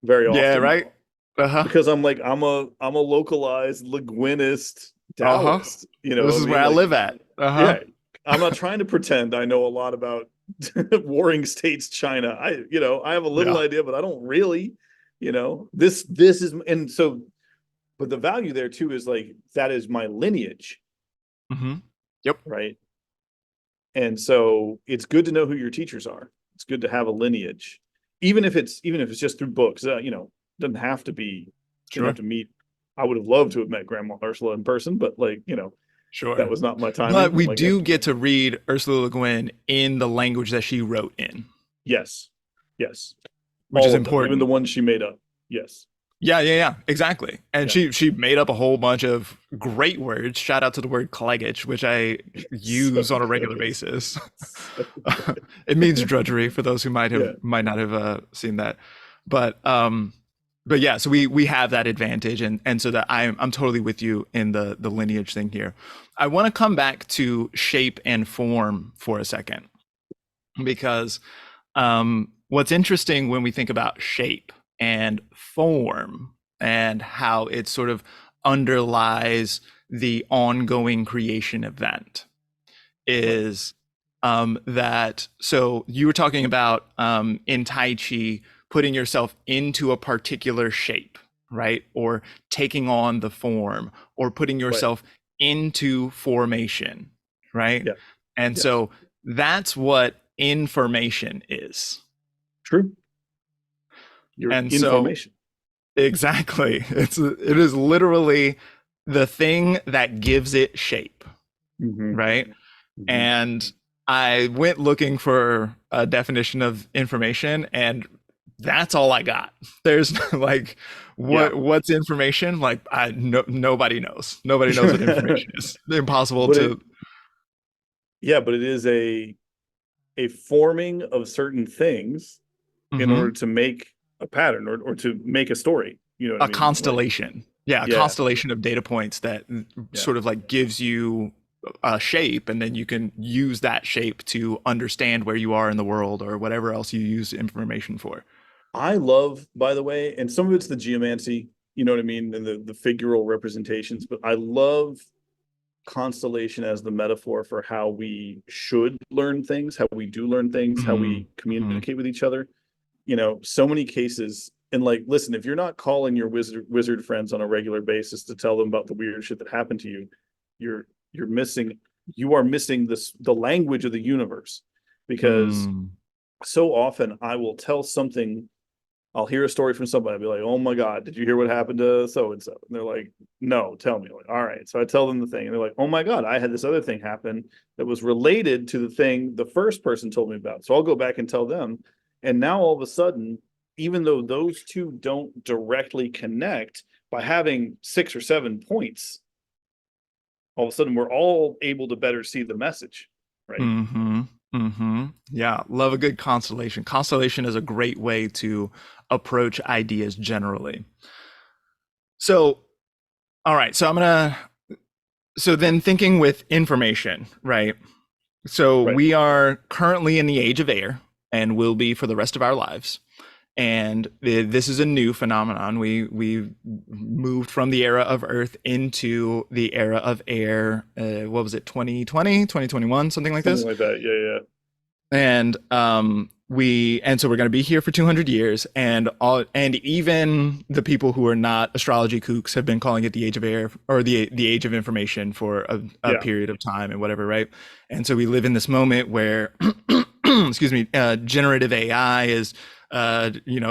very Yeah, often right. Uh-huh. because I'm a localized linguist Uh-huh. Taoist. You know This what I is where mean? I Like, live at. Uh-huh. yeah, I'm not trying to pretend I know a lot about warring states China. I have a little Yeah. idea, but I don't really. This is, and so, but the value there too is like that is my lineage, Mm-hmm. Yep. right? And so it's good to know who your teachers are. It's good to have a lineage, even if it's just through books. Doesn't have to be. Didn't have Sure. to meet. I would have loved to have met Grandma Ursula in person, but like that Sure. was not my But timing. I'm we like, do get to read Ursula Le Guin in the language that she wrote in, yes, yes, which is all of them, even the important. ones she made up. Yes, Yeah, yeah, yeah, exactly. And yeah. she made up a whole bunch of great words. Shout out to the word "kleggage," which I So use on a regular good. basis. So, It means drudgery for those who yeah. might not have seen that. But yeah, so we have that advantage, and so that I'm totally with you in the lineage thing here. I want to come back to shape and form for a second because what's interesting when we think about shape and form and how it sort of underlies the ongoing creation event Right. is that so you were talking about in Tai Chi putting yourself into a particular shape, right? Or taking on the form or putting Right. yourself into formation, right? Yeah. And Yes. so that's what information is. True. Your And so information. exactly, it is literally the thing that gives it shape, Mm-hmm. right? Mm-hmm. And I went looking for a definition of information, and that's all I got. There's like Yeah. what's information? Like nobody knows. Nobody knows what information is. Impossible but it to. yeah, but it is a forming of certain things in order Mhm. to make a pattern or to make a story. You know what I A mean? Like, constellation. Yeah, a yeah, constellation of data points that yeah. sort of like gives you a shape, and then you can use that shape to understand where you are in the world or whatever else you use information for. I love, by the way, and some of it's the geomancy, you know what I mean, and the figural representations, but I love constellation as the metaphor for how we should learn things, how we do learn things, how we Mm-hmm. communicate with each other. So many cases, and like, listen, if you're not calling your wizard friends on a regular basis to tell them about the weird shit that happened to you, you're missing you are missing the language of the universe, because Mm. so often I will tell something. I'll hear a story from somebody. I'll be like, "Oh my god, did you hear what happened to so and so?" And they're like, "No, tell me." I'm like, all right. So I tell them the thing, and they're like, "Oh my god, I had this other thing happen that was related to the thing the first person told me about." So I'll go back and tell them, and now all of a sudden, even though those two don't directly connect, by having 6 or 7 points, all of a sudden we're all able to better see the message, right? Mm-hmm. Mm-hmm. Yeah, love a good constellation. Constellation is a great way to approach ideas generally. So, all right. So then thinking with information, right? So Right. we are currently in the age of air and will be for the rest of our lives. And this is a new phenomenon. We moved from the era of Earth into the era of air. What was it? 2020, 2021, something like Something this. like that. Yeah, And so we're going to be here for 200 years, and even the people who are not astrology kooks have been calling it the age of air or the age of information for a yeah, period of time and whatever, right? And so we live in this moment where excuse me, generative AI is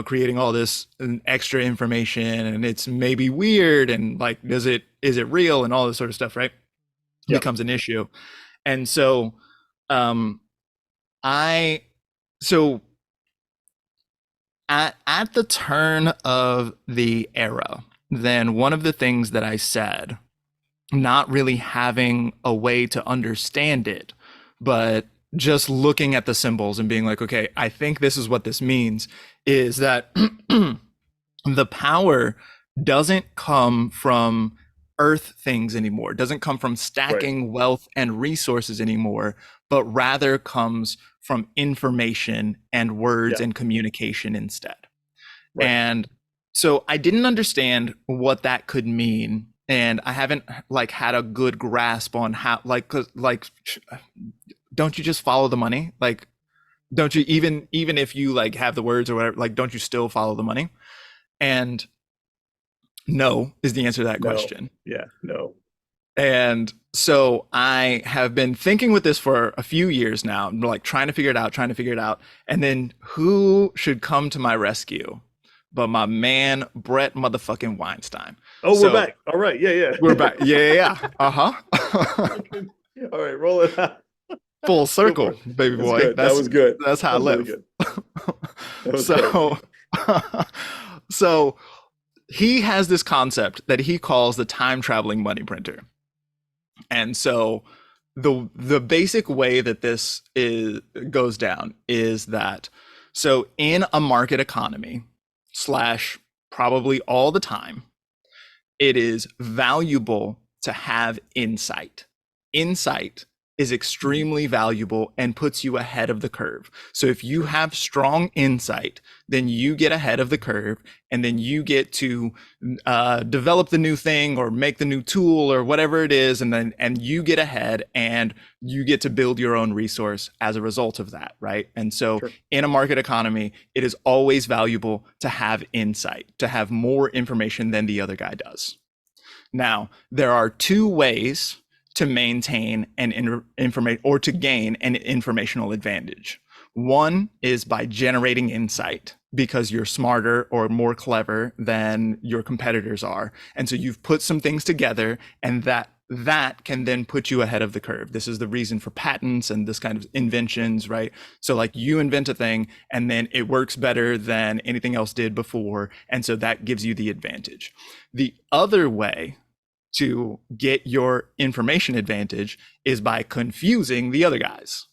creating all this extra information, and it's maybe weird, and like is it real, and all this sort of stuff, right? yeah, Becomes an issue. And so um I so at the turn of the era, then one of the things that I said, not really having a way to understand it, but just looking at the symbols and being like, okay, I think this is what this means, is that the power doesn't come from earth things anymore, doesn't come from right, stacking wealth and resources anymore, but rather comes from information and words yeah, and communication instead. right, And So I didn't understand what that could mean, and I haven't like had a good grasp on how like 'cause, like don't you just follow the money? Like don't you even if you like have the words or whatever, like don't you still follow the money? And no is the answer to that No. question. Yeah. No. And so I have been thinking with this for a few years now, like trying to figure it out, trying to figure it out. And then who should come to my rescue but my man, Brett motherfucking Weinstein. Oh, we're So back. All right. Yeah. Yeah. we're back. Yeah, yeah, yeah. Uh-huh. All right. Roll it out. Full Go for circle, it. baby That's boy. good. That was good. That's how That I was really live. good. That was great. So so he has this concept that he calls the time traveling money printer. And so the basic way that this is goes down is that so in a market economy slash probably all the time, it is valuable to have insight. Insight is extremely valuable and puts you ahead of the curve. So if you have strong insight, then you get ahead of the curve, and then you get to develop the new thing or make the new tool or whatever it is, and you get ahead and you get to build your own resource as a result of that, right? And so Sure. in a market economy, it is always valuable to have insight, to have more information than the other guy does. Now, there are two ways to maintain an information or to gain an informational advantage. One is by generating insight because you're smarter or more clever than your competitors are. And so you've put some things together, and that can then put you ahead of the curve. This is the reason for patents and this kind of inventions, right? So like you invent a thing and then it works better than anything else did before. And so that gives you the advantage. The other way to get your information advantage is by confusing the other guys.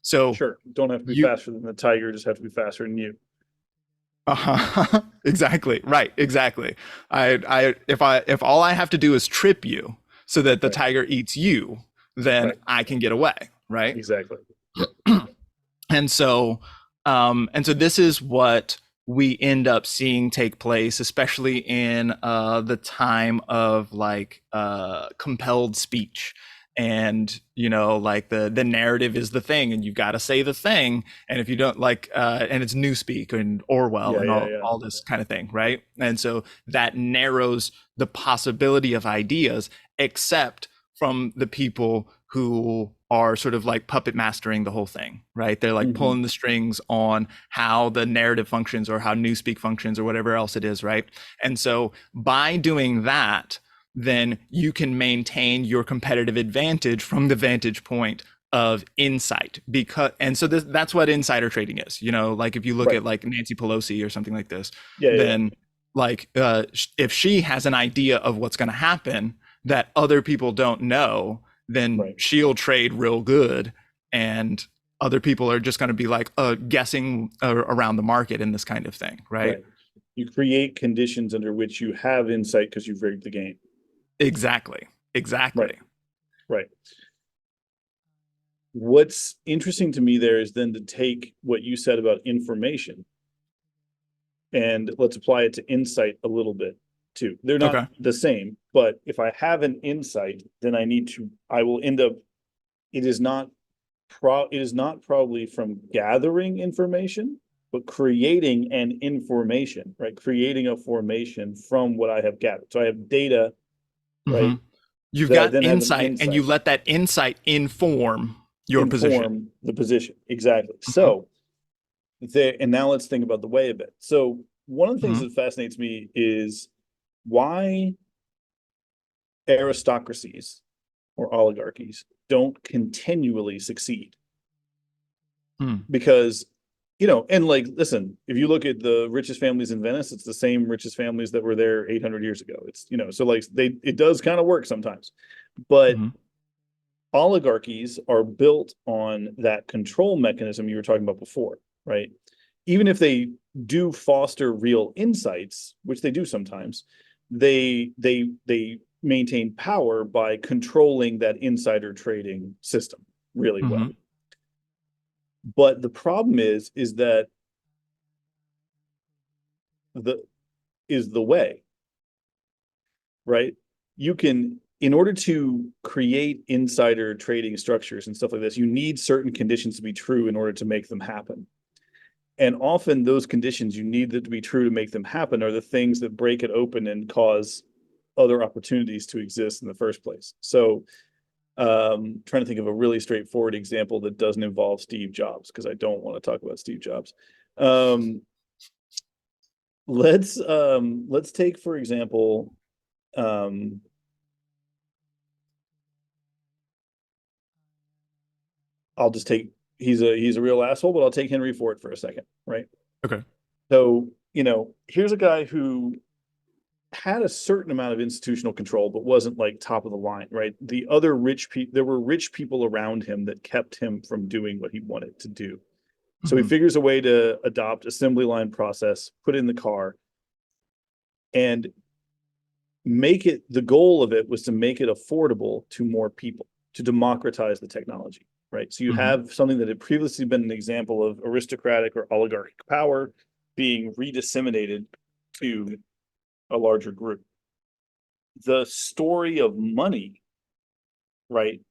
So Sure. Don't have to be you faster than the tiger. Just have to be faster than you. exactly right, exactly. If all I have to do is trip you so that the Right. tiger eats you, then Right. I can get away, right? Exactly. And so this is what we end up seeing take place, especially in the time of like compelled speech. And you know, like the narrative is the thing, and you've got to say the thing. And if you don't like, and it's newspeak and Orwell Yeah. and Yeah. Yeah. all this kind of thing, right? And so that narrows the possibility of ideas, except from the people who are sort of like puppet mastering the whole thing, right? They're like pulling the strings on how the narrative functions or how newspeak functions or whatever else it is, right? And so by doing that, then you can maintain your competitive advantage from the vantage point of insight. Because and so that's what insider trading is. You know, like if you look Right. at like Nancy Pelosi or something like this, Yeah. Yeah. then like if she has an idea of what's going to happen that other people don't know, then Right. she'll trade real good, and other people are just going to be like guessing around the market in this kind of thing, right? Right. You create conditions under which you have insight because you've rigged the game. Exactly. Exactly. Right. Right. What's interesting to me there is then to take what you said about information and let's apply it to insight a little bit too. They're not Okay. the same, but if I have an insight, then I will end up, it is not probably from gathering information, but creating an information, right? Creating a formation from what I have gathered. So I have data, right? Mm-hmm. You've That I got then have an insight, and you insight let that insight inform your position. inform the position. Exactly. Mm-hmm. So and now let's think about the way a bit. So one of the things Mm-hmm. that fascinates me is why aristocracies or oligarchies don't continually succeed. Because and like, listen, if you look at the richest families in Venice, it's the same richest families that were there 800 years ago. It's so like it does kind of work sometimes, but Mm-hmm. oligarchies are built on that control mechanism you were talking about before, right? Even if they do foster real insights, which they do sometimes, they maintain power by controlling that insider trading system really well. Mm-hmm. But the problem is that is the way, right? You can, in order to create insider trading structures and stuff like this, you need certain conditions to be true in order to make them happen. And often those conditions you need them to be true to make them happen are the things that break it open and cause other opportunities to exist in the first place. So trying to think of a really straightforward example that doesn't involve Steve Jobs, because I don't want to talk about Steve Jobs. Let's take, for example, I'll just take, he's a real asshole, but I'll take Henry Ford for a second, right? Okay. So, here's a guy who had a certain amount of institutional control, but wasn't like top of the line, right? The other rich people, there were rich people around him that kept him from doing what he wanted to do. So he figures a way to adopt assembly line process, put it in the car, and make it, the goal of it was to make it affordable to more people, to democratize the technology, right? So you have something that had previously been an example of aristocratic or oligarchic power being redisseminated to a larger group. The story of money, right,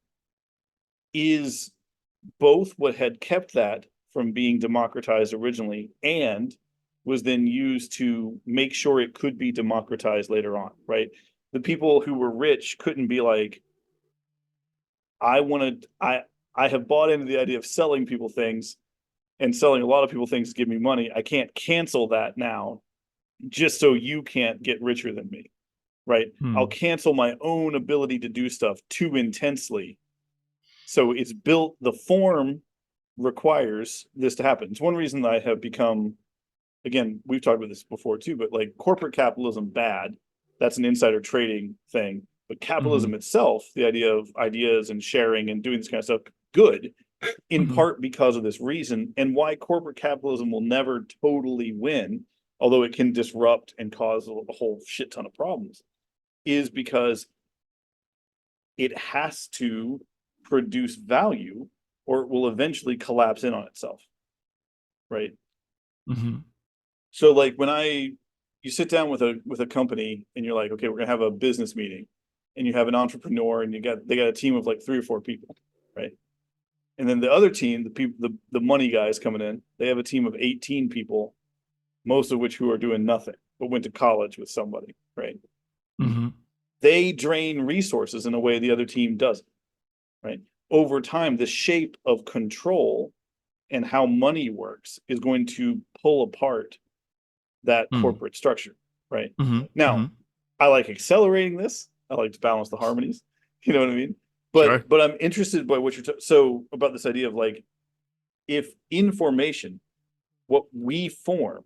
is both what had kept that from being democratized originally and was then used to make sure it could be democratized later on, right? The people who were rich couldn't be like, I have bought into the idea of selling people things, and selling a lot of people things to give me money. I can't cancel that now just so you can't get richer than me, right? I'll cancel my own ability to do stuff too intensely. So it's built, the form requires this to happen. It's one reason that I have become, again, we've talked about this before too, but like corporate capitalism bad, that's an insider trading thing. But capitalism itself, the idea of ideas and sharing and doing this kind of stuff, good, in part because of this reason, and why corporate capitalism will never totally win, although it can disrupt and cause a whole shit ton of problems, is because it has to produce value or it will eventually collapse in on itself, right? So like when you sit down with a company and you're like, okay, we're gonna have a business meeting, and you have an entrepreneur and they got a team of like 3 or 4 people, right? And then the other team, the money guys coming in, they have a team of 18 people, most of which who are doing nothing but went to college with somebody, right? They drain resources in a way the other team doesn't, right? Over time, the shape of control and how money works is going to pull apart that corporate structure, right? Now, I like accelerating this. I like to balance the harmonies. You know what I mean? But I'm interested by what you're so about this idea of like, if information, what we form,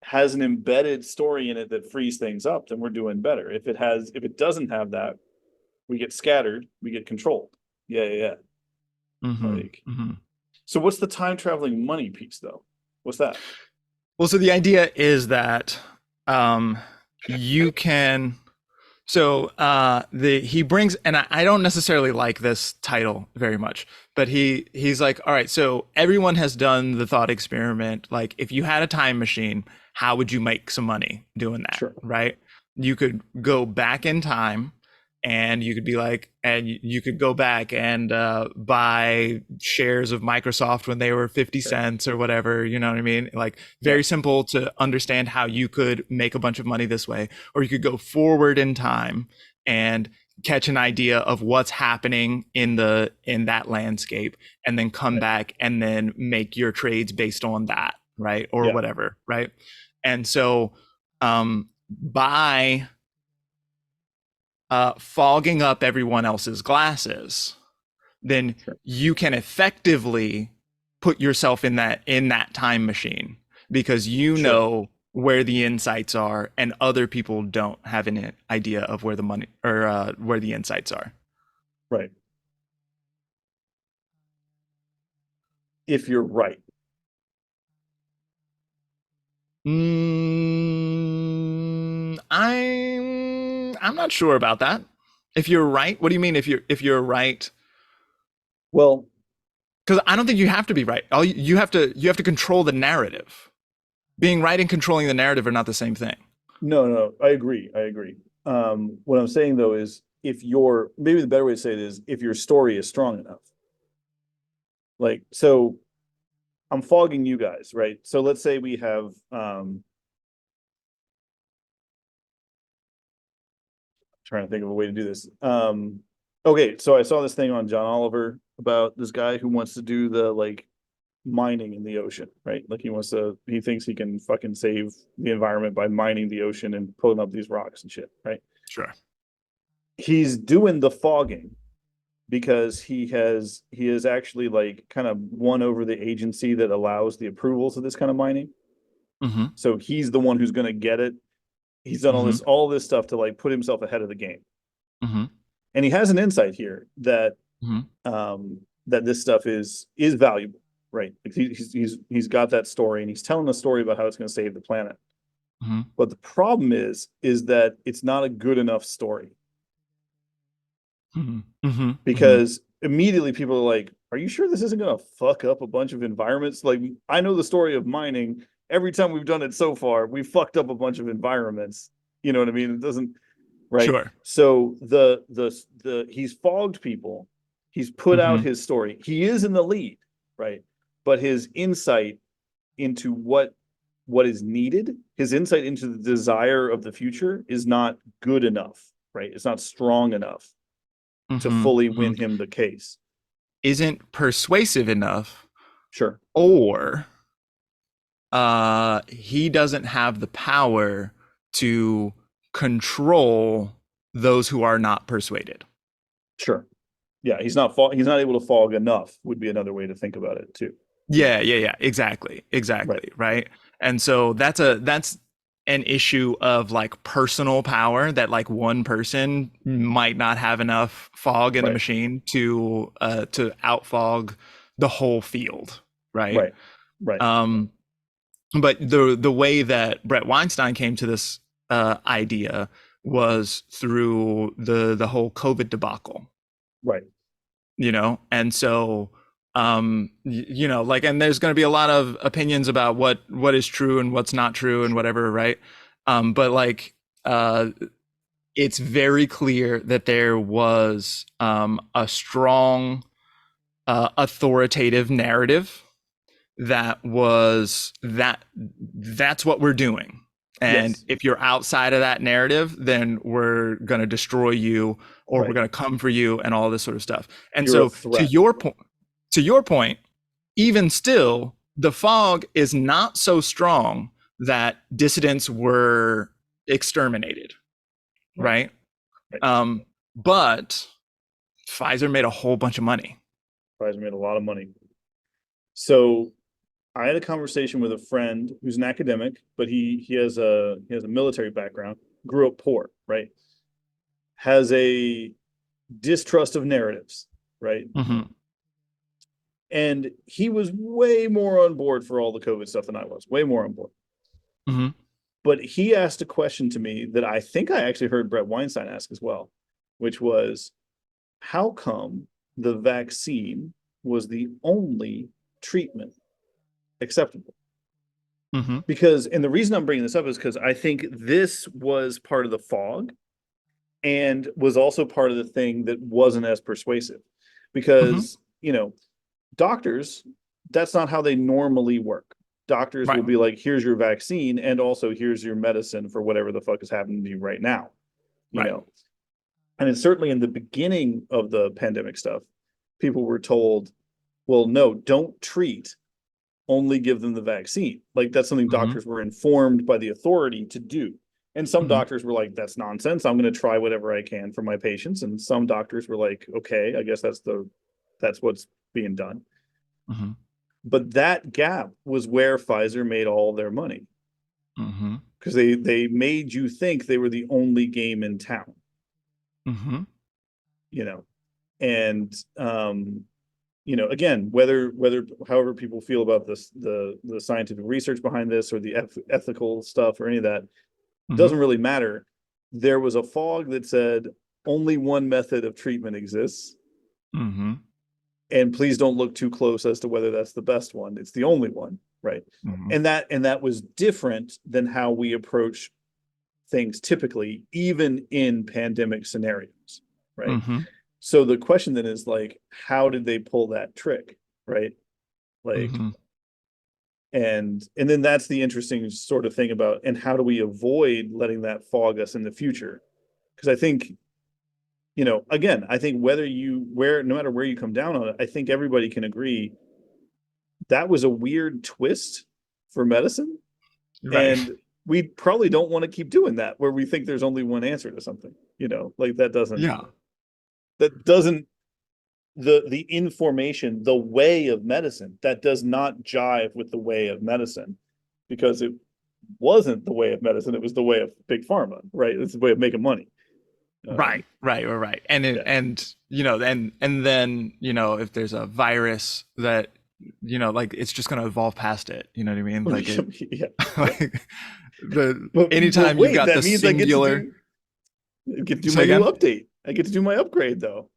has an embedded story in it that frees things up, then we're doing better. If it doesn't have that, we get scattered, we get controlled. Yeah. So what's the time traveling money piece though? What's that? Well, so the idea is that you can. So he brings, and I don't necessarily like this title very much, but he's like, all right, so everyone has done the thought experiment. Like, if you had a time machine, how would you make some money doing that? Sure. Right? You could go back in time, and you could be like, and you could go back and buy shares of Microsoft when they were 50 cents or whatever, you know what I mean? Like, very simple to understand how you could make a bunch of money this way. Or you could go forward in time and catch an idea of what's happening in that landscape, and then come back and then make your trades based on that, right? Or whatever, right? And so by fogging up everyone else's glasses, then you can effectively put yourself in that time machine, because you know where the insights are, and other people don't have an idea of where the money or where the insights are. Right. If you're right. I'm not sure about that. If you're right, what do you mean if you're right? Well, because I don't think you have to be right. You have to control the narrative. being right and controlling the narrative are not the same thing. No, I agree. What I'm saying though is maybe the better way to say it is if your story is strong enough. Like, so I'm fogging you guys, right? So let's say we have trying to think of a way to do this. Okay, so I saw this thing on John Oliver about this guy who wants to do the like mining in the ocean, right? Like he thinks he can fucking save the environment by mining the ocean and pulling up these rocks and shit, right? Sure. He's doing the fogging because he has actually like kind of won over the agency that allows the approvals of this kind of mining. Mm-hmm. So he's the one who's going to get it. He's done all this stuff to like put himself ahead of the game. Mm-hmm. And he has an insight here that that this stuff is valuable, right? Like he's got that story and he's telling a story about how it's going to save the planet. Mm-hmm. But the problem is that it's not a good enough story. Mm-hmm. Because immediately people are like, are you sure this isn't going to fuck up a bunch of environments? Like, I know the story of mining. Every time we've done it so far, we've fucked up a bunch of environments. You know what I mean? It doesn't, right? Sure. So he's fogged people. He's put out his story. He is in the lead, right? But his insight into what is needed, his insight into the desire of the future is not good enough, right? It's not strong enough to fully win him the case. Isn't persuasive enough. Sure. Or he doesn't have the power to control those who are not persuaded. Sure. Yeah, he's not able to fog enough would be another way to think about it too. Yeah. Exactly. Right. And so that's an issue of like personal power that like one person might not have enough fog in the machine to outfog the whole field. Right. But the way that Brett Weinstein came to this idea was through the whole COVID debacle. Right. You know, and so you know, like, and there's going to be a lot of opinions about what is true and what's not true and whatever, right? But like it's very clear that there was a strong authoritative narrative that was that's what we're doing. And if you're outside of that narrative, then we're going to destroy you, or we're going to come for you, and all this sort of stuff. And you're so to your point, even still, the fog is not so strong that dissidents were exterminated. Right. But Pfizer made a whole bunch of money. Pfizer made a lot of money. So I had a conversation with a friend who's an academic, but he has a military background, grew up poor, right? Has a distrust of narratives, right? And he was way more on board for all the COVID stuff than I was, way more on board. But he asked a question to me that I think I actually heard Brett Weinstein ask as well, which was, how come the vaccine was the only treatment acceptable? Because, and the reason I'm bringing this up is because I think this was part of the fog and was also part of the thing that wasn't as persuasive. Because, you know, doctors, that's not how they normally work. Doctors will be like, here's your vaccine, and also here's your medicine for whatever the fuck is happening to you right now. You know, and it's certainly in the beginning of the pandemic stuff, people were told, well, no, don't treat, only give them the vaccine. Like, that's something doctors were informed by the authority to do. And some doctors were like, that's nonsense. I'm going to try whatever I can for my patients. And some doctors were like, okay, I guess that's what's being done. But that gap was where Pfizer made all their money. Because they made you think they were the only game in town. You know, and you know, again, whether however people feel about this, the scientific research behind this, or the ethical stuff, or any of that, doesn't really matter. There was a fog that said only one method of treatment exists, and please don't look too close as to whether that's the best one. It's the only one, right? Mhm. And that was different than how we approach things typically, even in pandemic scenarios, right? Mhm. So the question then is like, how did they pull that trick, right? Like, Mhm. and then that's the interesting sort of thing about, and how do we avoid letting that fog us in the future? Because I think, again, I think no matter where you come down on it, I think everybody can agree that was a weird twist for medicine. Right. And we probably don't want to keep doing that where we think there's only one answer to something, like that doesn't, Yeah. the information, the way of medicine, that does not jive with the way of medicine, because it wasn't the way of medicine. It was the way of big pharma, right? It's the way of making money. Right. And Yeah. and then, if there's a virus that, like it's just going to evolve past it. You know what I mean? Like Yeah. like But anytime you've wait, got that the means singular. I get to do Say my new again? update. I get to do my upgrade though.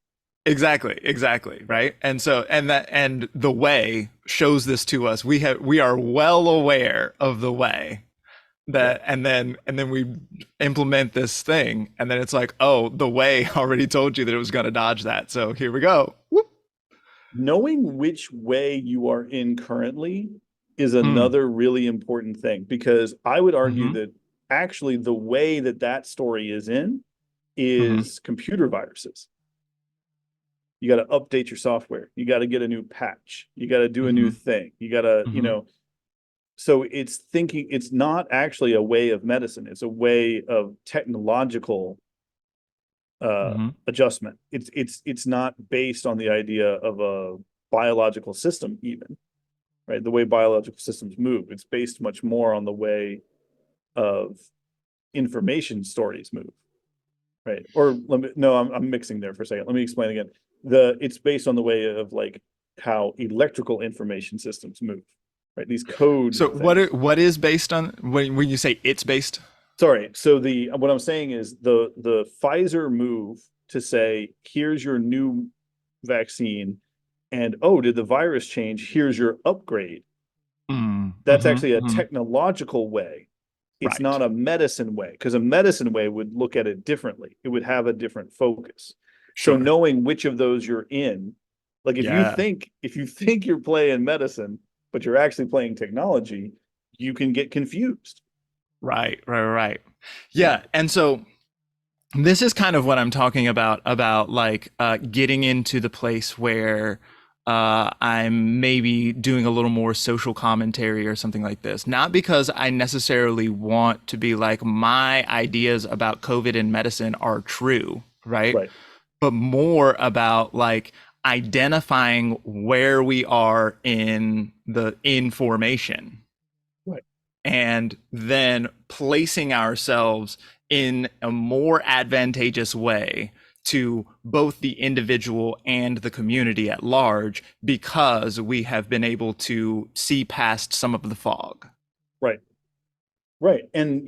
Exactly, right? And so and the way shows this to us. We are well aware of the way Yeah. that, and then we implement this thing, and then it's like, oh, the way already told you that it was going to dodge that. So here we go. Whoop. Knowing which way you are in currently is Mm. another really important thing, because I would argue Mhm. that actually the way that story is in Mhm. is computer viruses. You got to update your software. You got to get a new patch. You got to do a new Mhm. thing. You got to, Mhm. so it's not actually a way of medicine. It's a way of technological Mhm. adjustment. It's not based on the idea of a biological system even, right? The way biological systems move. It's based much more on the way of information stories move, right? Or no, I'm mixing there for a second. Let me explain again. It's based on the way of like how electrical information systems move, right? These code So things. what is based on when you say it's based? Sorry. So what I'm saying is the Pfizer move to say, here's your new vaccine, and oh, did the virus change? Here's your upgrade. Mm. That's Mhm. actually a Mhm. technological way. It's Right. not a medicine way, because a medicine way would look at it differently. It would have a different focus. So Sure. knowing which of those you're in, like Yeah. if you think you're playing medicine, but you're actually playing technology, you can get confused. Right. Yeah. Yeah. And so this is kind of what I'm talking about like getting into the place where I'm maybe doing a little more social commentary or something like this. Not because I necessarily want to be like my ideas about COVID and medicine are true, right? Right. But more about like identifying where we are in the information Right. and then placing ourselves in a more advantageous way to both the individual and the community at large because we have been able to see past some of the fog. Right. Right. And,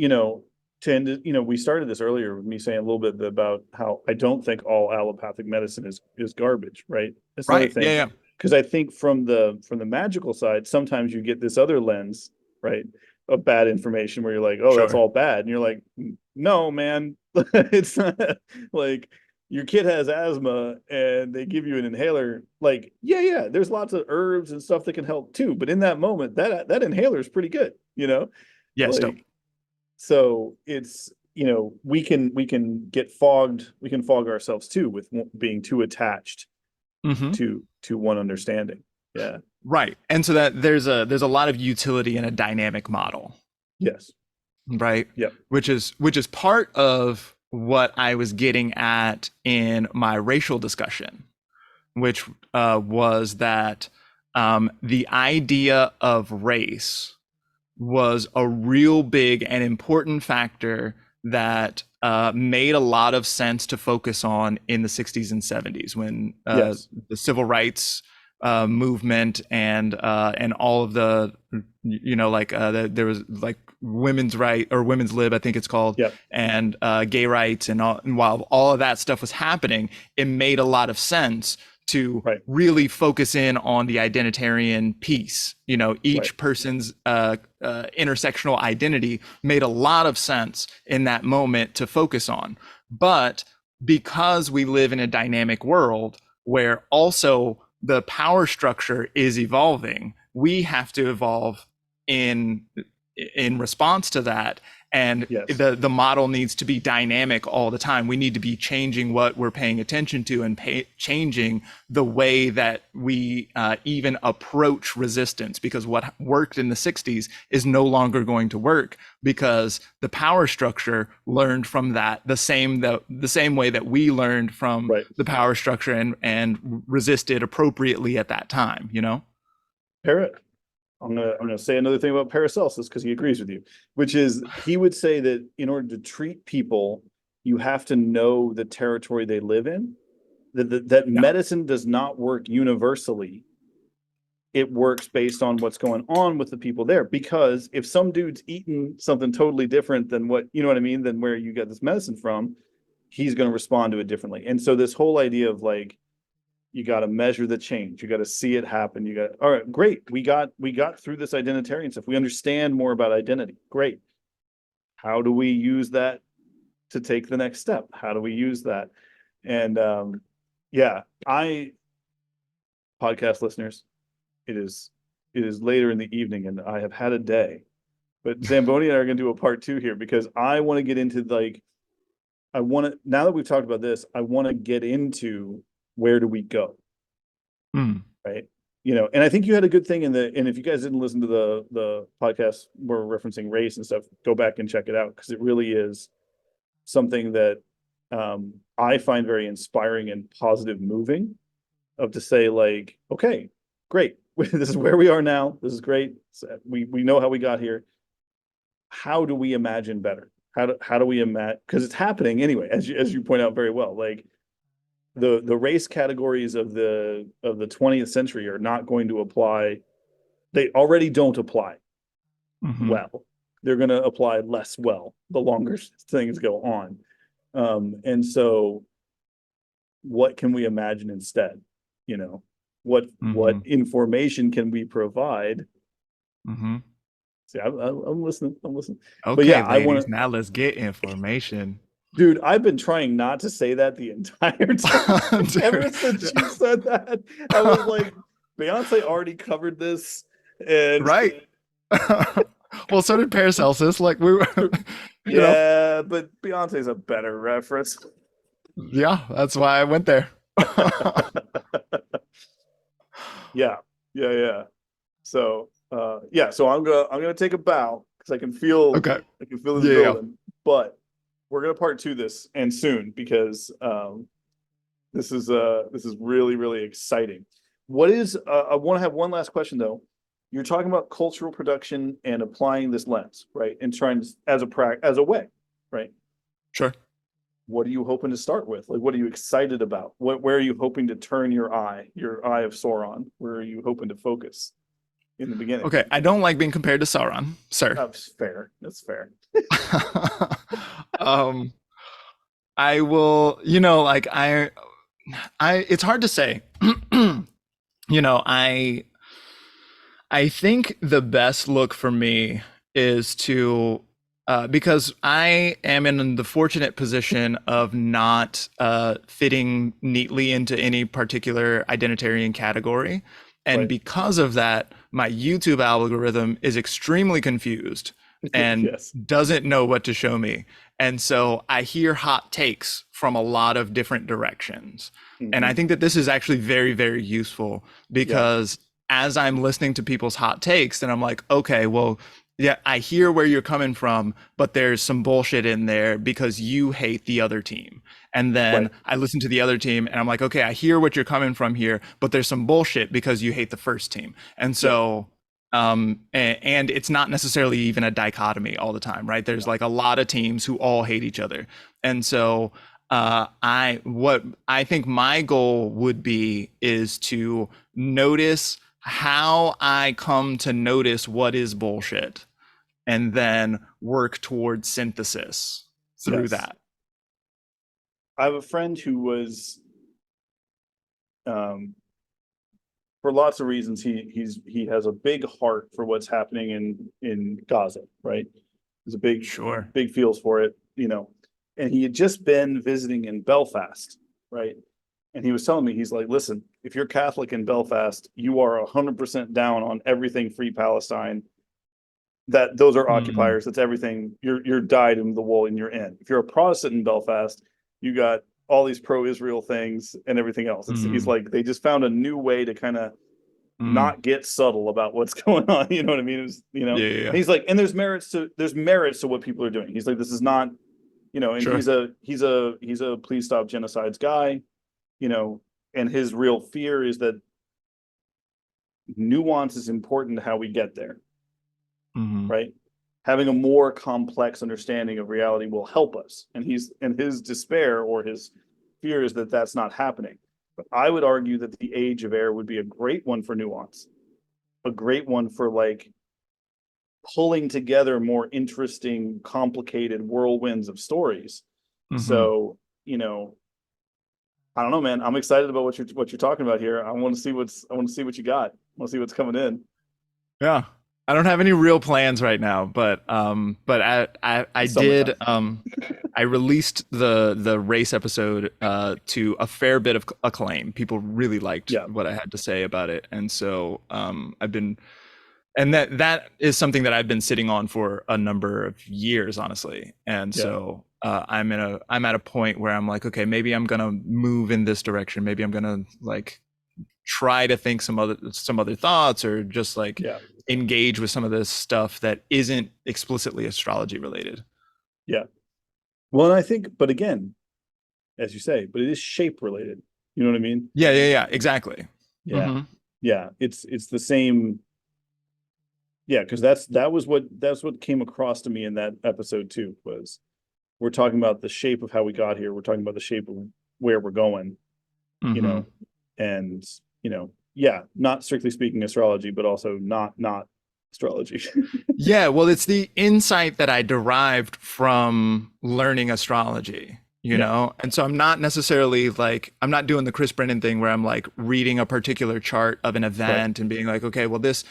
to end, we started this earlier with me saying a little bit about how I don't think all allopathic medicine is garbage, right? That's another Right. Yeah. thing. Yeah. Because I think from the magical side, sometimes you get this other lens, right, of bad information where you're like, oh, that's Sure. all bad. And you're like, no, man, it's not like your kid has asthma and they give you an inhaler. Like, yeah, there's lots of herbs and stuff that can help too. But in that moment, that inhaler is pretty good, Yes. Dope. like, so it's, we can fog ourselves too with being too attached Hmm. to one understanding. Yeah. Right. And so that there's a lot of utility in a dynamic model, Yes. right? Yep. Which is part of what I was getting at in my racial discussion, which was that the idea of race was a real big and important factor that made a lot of sense to focus on in the 60s and 70s when Yes. the civil rights movement and all of the there was like women's right or women's lib I think it's called, Yep. and gay rights and while all of that stuff was happening, it made a lot of sense to Right. really focus in on the identitarian piece. You know, each Right. person's intersectional identity made a lot of sense in that moment to focus on. But because we live in a dynamic world where also the power structure is evolving, we have to evolve in response to that. And Yes. the model needs to be dynamic all the time. We need to be changing what we're paying attention to and changing the way that we even approach resistance, because what worked in the 60s is no longer going to work, because the power structure learned from that the same way that we learned from Right. the power structure and resisted appropriately at that time, you know? Parrot. I'm gonna say another thing about Paracelsus because he agrees with you, which is he would say that in order to treat people, you have to know the territory they live in. That Yeah. medicine does not work universally. It works based on what's going on with the people there. Because if some dude's eating something totally different than what, you know what I mean, than where you get this medicine from, he's going to respond to it differently. And so this whole idea of like, you got to measure the change, you got to see it happen, you got, all right, great, we got through this identitarian stuff, we understand more about identity, great, how do we use that to take the next step, how do we use that? And yeah, I podcast listeners, it is later in the evening and I have had a day, but Zamboni and I are going to do a part 2 here because I want to get into like, I want to, now that we've talked about this, I want to get into where do we go? Right. You know, and I think you had a good thing and if you guys didn't listen to the podcast we're referencing race and stuff, go back and check it out because it really is something that I find very inspiring and positive moving of to say like, okay, great. This is where we are now. This is great. We know how we got here. How do we imagine better? How do we imagine? Because it's happening anyway, as you point out very well. Like the race categories of the 20th century are not going to apply. They already don't apply well. They're going to apply less well the longer things go on. And so what can we imagine instead? You know, what information can we provide? See, I'm listening. Okay, but yeah, ladies, I want to. now let's get information. Dude, I've been trying not to say that the entire time. Ever since you said that, I was like, Beyonce already covered this, and right. Well, so did Paracelsus. Like we were, you know. yeah, but Beyonce's a better reference. Yeah, that's why I went there. Yeah. So, so I'm gonna take a bow because I can feel Okay. this building. But we're gonna part 2 this and soon because this is really, really exciting. What is I want to have one last question though. You're talking about cultural production and applying this lens, right? And trying to, as a way, right? Sure. What are you hoping to start with? Like, what are you excited about? Where are you hoping to turn your eye of Sauron? Where are you hoping to focus in the beginning? Okay, I don't like being compared to Sauron, sir. That's fair. That's fair. I will, you know, like I it's hard to say. You know, I think the best look for me is to because I am in the fortunate position of not fitting neatly into any particular identitarian category. And Right. because of that, my YouTube algorithm is extremely confused and Yes. doesn't know what to show me. And so I hear hot takes from a lot of different directions. And I think that this is actually very, very useful because as I'm listening to people's hot takes, then I'm like, okay, well, yeah, I hear where you're coming from, but there's some bullshit in there because you hate the other team. And then I listen to the other team and I'm like, okay, I hear what you're coming from here, but there's some bullshit because you hate the first team. And so, and it's not necessarily even a dichotomy all the time, right? There's like a lot of teams who all hate each other. And so, what I think my goal would be is to notice how I come to notice what is bullshit and then work towards synthesis through that. I have a friend who was for lots of reasons, he has a big heart for what's happening in Gaza, right? There's a big feels for it, and he had just been visiting in Belfast, right? And he was telling me, he's like, listen, if you're Catholic in Belfast, you are 100% down on everything Free Palestine. That those are occupiers. That's everything. You're dyed in the wool and you're in. If you're a Protestant in Belfast, you got all these pro-Israel things and everything else. He's like, they just found a new way to kind of not get subtle about what's going on. You know what I mean? It was, Yeah. And he's like, and there's merits to what people are doing. He's like, this is not, and sure. he's a please stop genocides guy, and his real fear is that nuance is important to how we get there. Right? Having a more complex understanding of reality will help us. And his despair or his fear is that that's not happening. But I would argue that the age of air would be a great one for nuance, a great one for like pulling together more interesting, complicated whirlwinds of stories. So, I don't know, man. I'm excited about what you're talking about here. I want to see what you got. I want to see what's coming in. Yeah. I don't have any real plans right now, but I did I released the race episode to a fair bit of acclaim. People really liked what I had to say about it, and so that is something that I've been sitting on for a number of years, honestly. And so I'm at a point where I'm like, okay, maybe I'm gonna move in this direction. Maybe I'm gonna like try to think some other thoughts, or just like engage with some of this stuff that isn't explicitly astrology related. Yeah. Well, and I think, but again, as you say, but it is shape related. You know what I mean? Yeah, exactly. Yeah. Yeah. It's the same. Yeah. Cause that's what came across to me in that episode too, was we're talking about the shape of how we got here. We're talking about the shape of where we're going, and, not strictly speaking astrology, but also not astrology. Yeah, well, it's the insight that I derived from learning astrology, you know? And so I'm not necessarily like, I'm not doing the Chris Brennan thing where I'm like reading a particular chart of an event and being like, okay, well, this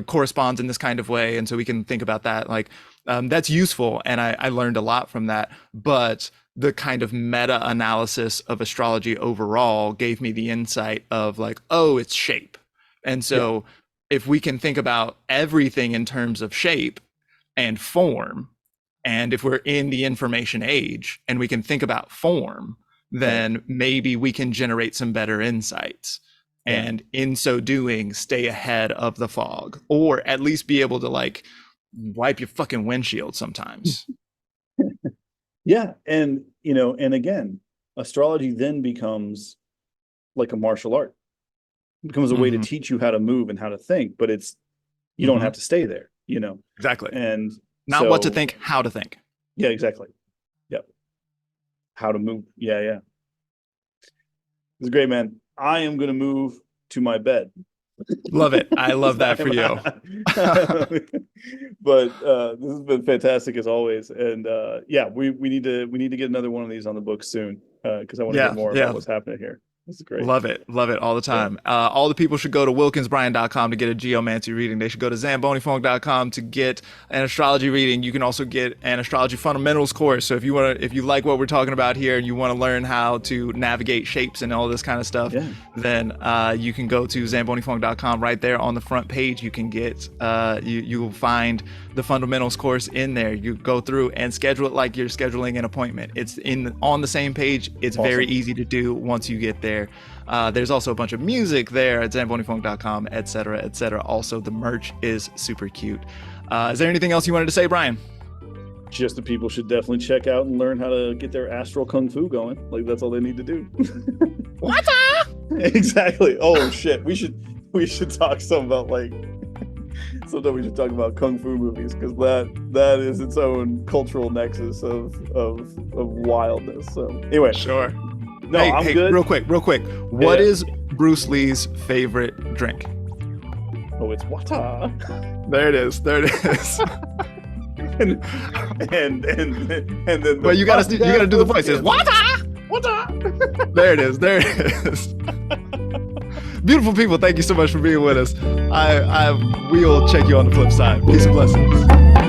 corresponds in this kind of way. And so we can think about that. Like, that's useful. And I learned a lot from that. But the kind of meta analysis of astrology overall gave me the insight of like, oh, it's shape. And so if we can think about everything in terms of shape and form, and if we're in the information age and we can think about form, then maybe we can generate some better insights. And in so doing, stay ahead of the fog, or at least be able to like wipe your fucking windshield sometimes. Yeah. And, and again, astrology then becomes like a martial art. It becomes a way to teach you how to move and how to think, but you don't have to stay there, Exactly. And not what to think, how to think. Yeah, exactly. Yep. How to move. Yeah. It's great, man. I am going to move to my bed. Love it. I love that for you. But this has been fantastic as always. And we need to get another one of these on the books soon, because I want to hear more about what's happening here. This is great. Love it all the time. All the people should go to wilkinsbryan.com to get a geomancy reading. They should go to ZamboniFunk.com to get an astrology reading. You can also get an astrology fundamentals course. So if you like what we're talking about here and you want to learn how to navigate shapes and all this kind of stuff, then you can go to ZamboniFunk.com. Right there on the front page, you can get you will find the fundamentals course in there. You go through and schedule it like you're scheduling an appointment. It's on the same page. It's awesome. Very easy to do once you get there. There's also a bunch of music there at ZamboniFunk.com, etc. Also, the merch is super cute. Is there anything else you wanted to say, Brian? Just that people should definitely check out and learn how to get their astral kung fu going. Like, that's all they need to do. What? Exactly. Oh shit. We should talk some about like. Sometime we should talk about kung fu movies, because that is its own cultural nexus of wildness. So anyway, sure. No, I'm good. Real quick. What is Bruce Lee's favorite drink? Oh, it's water. There it is. and then. But you gotta do the voice. It's water. There it is. Beautiful people, thank you so much for being with us. We will check you on the flip side. Peace and blessings.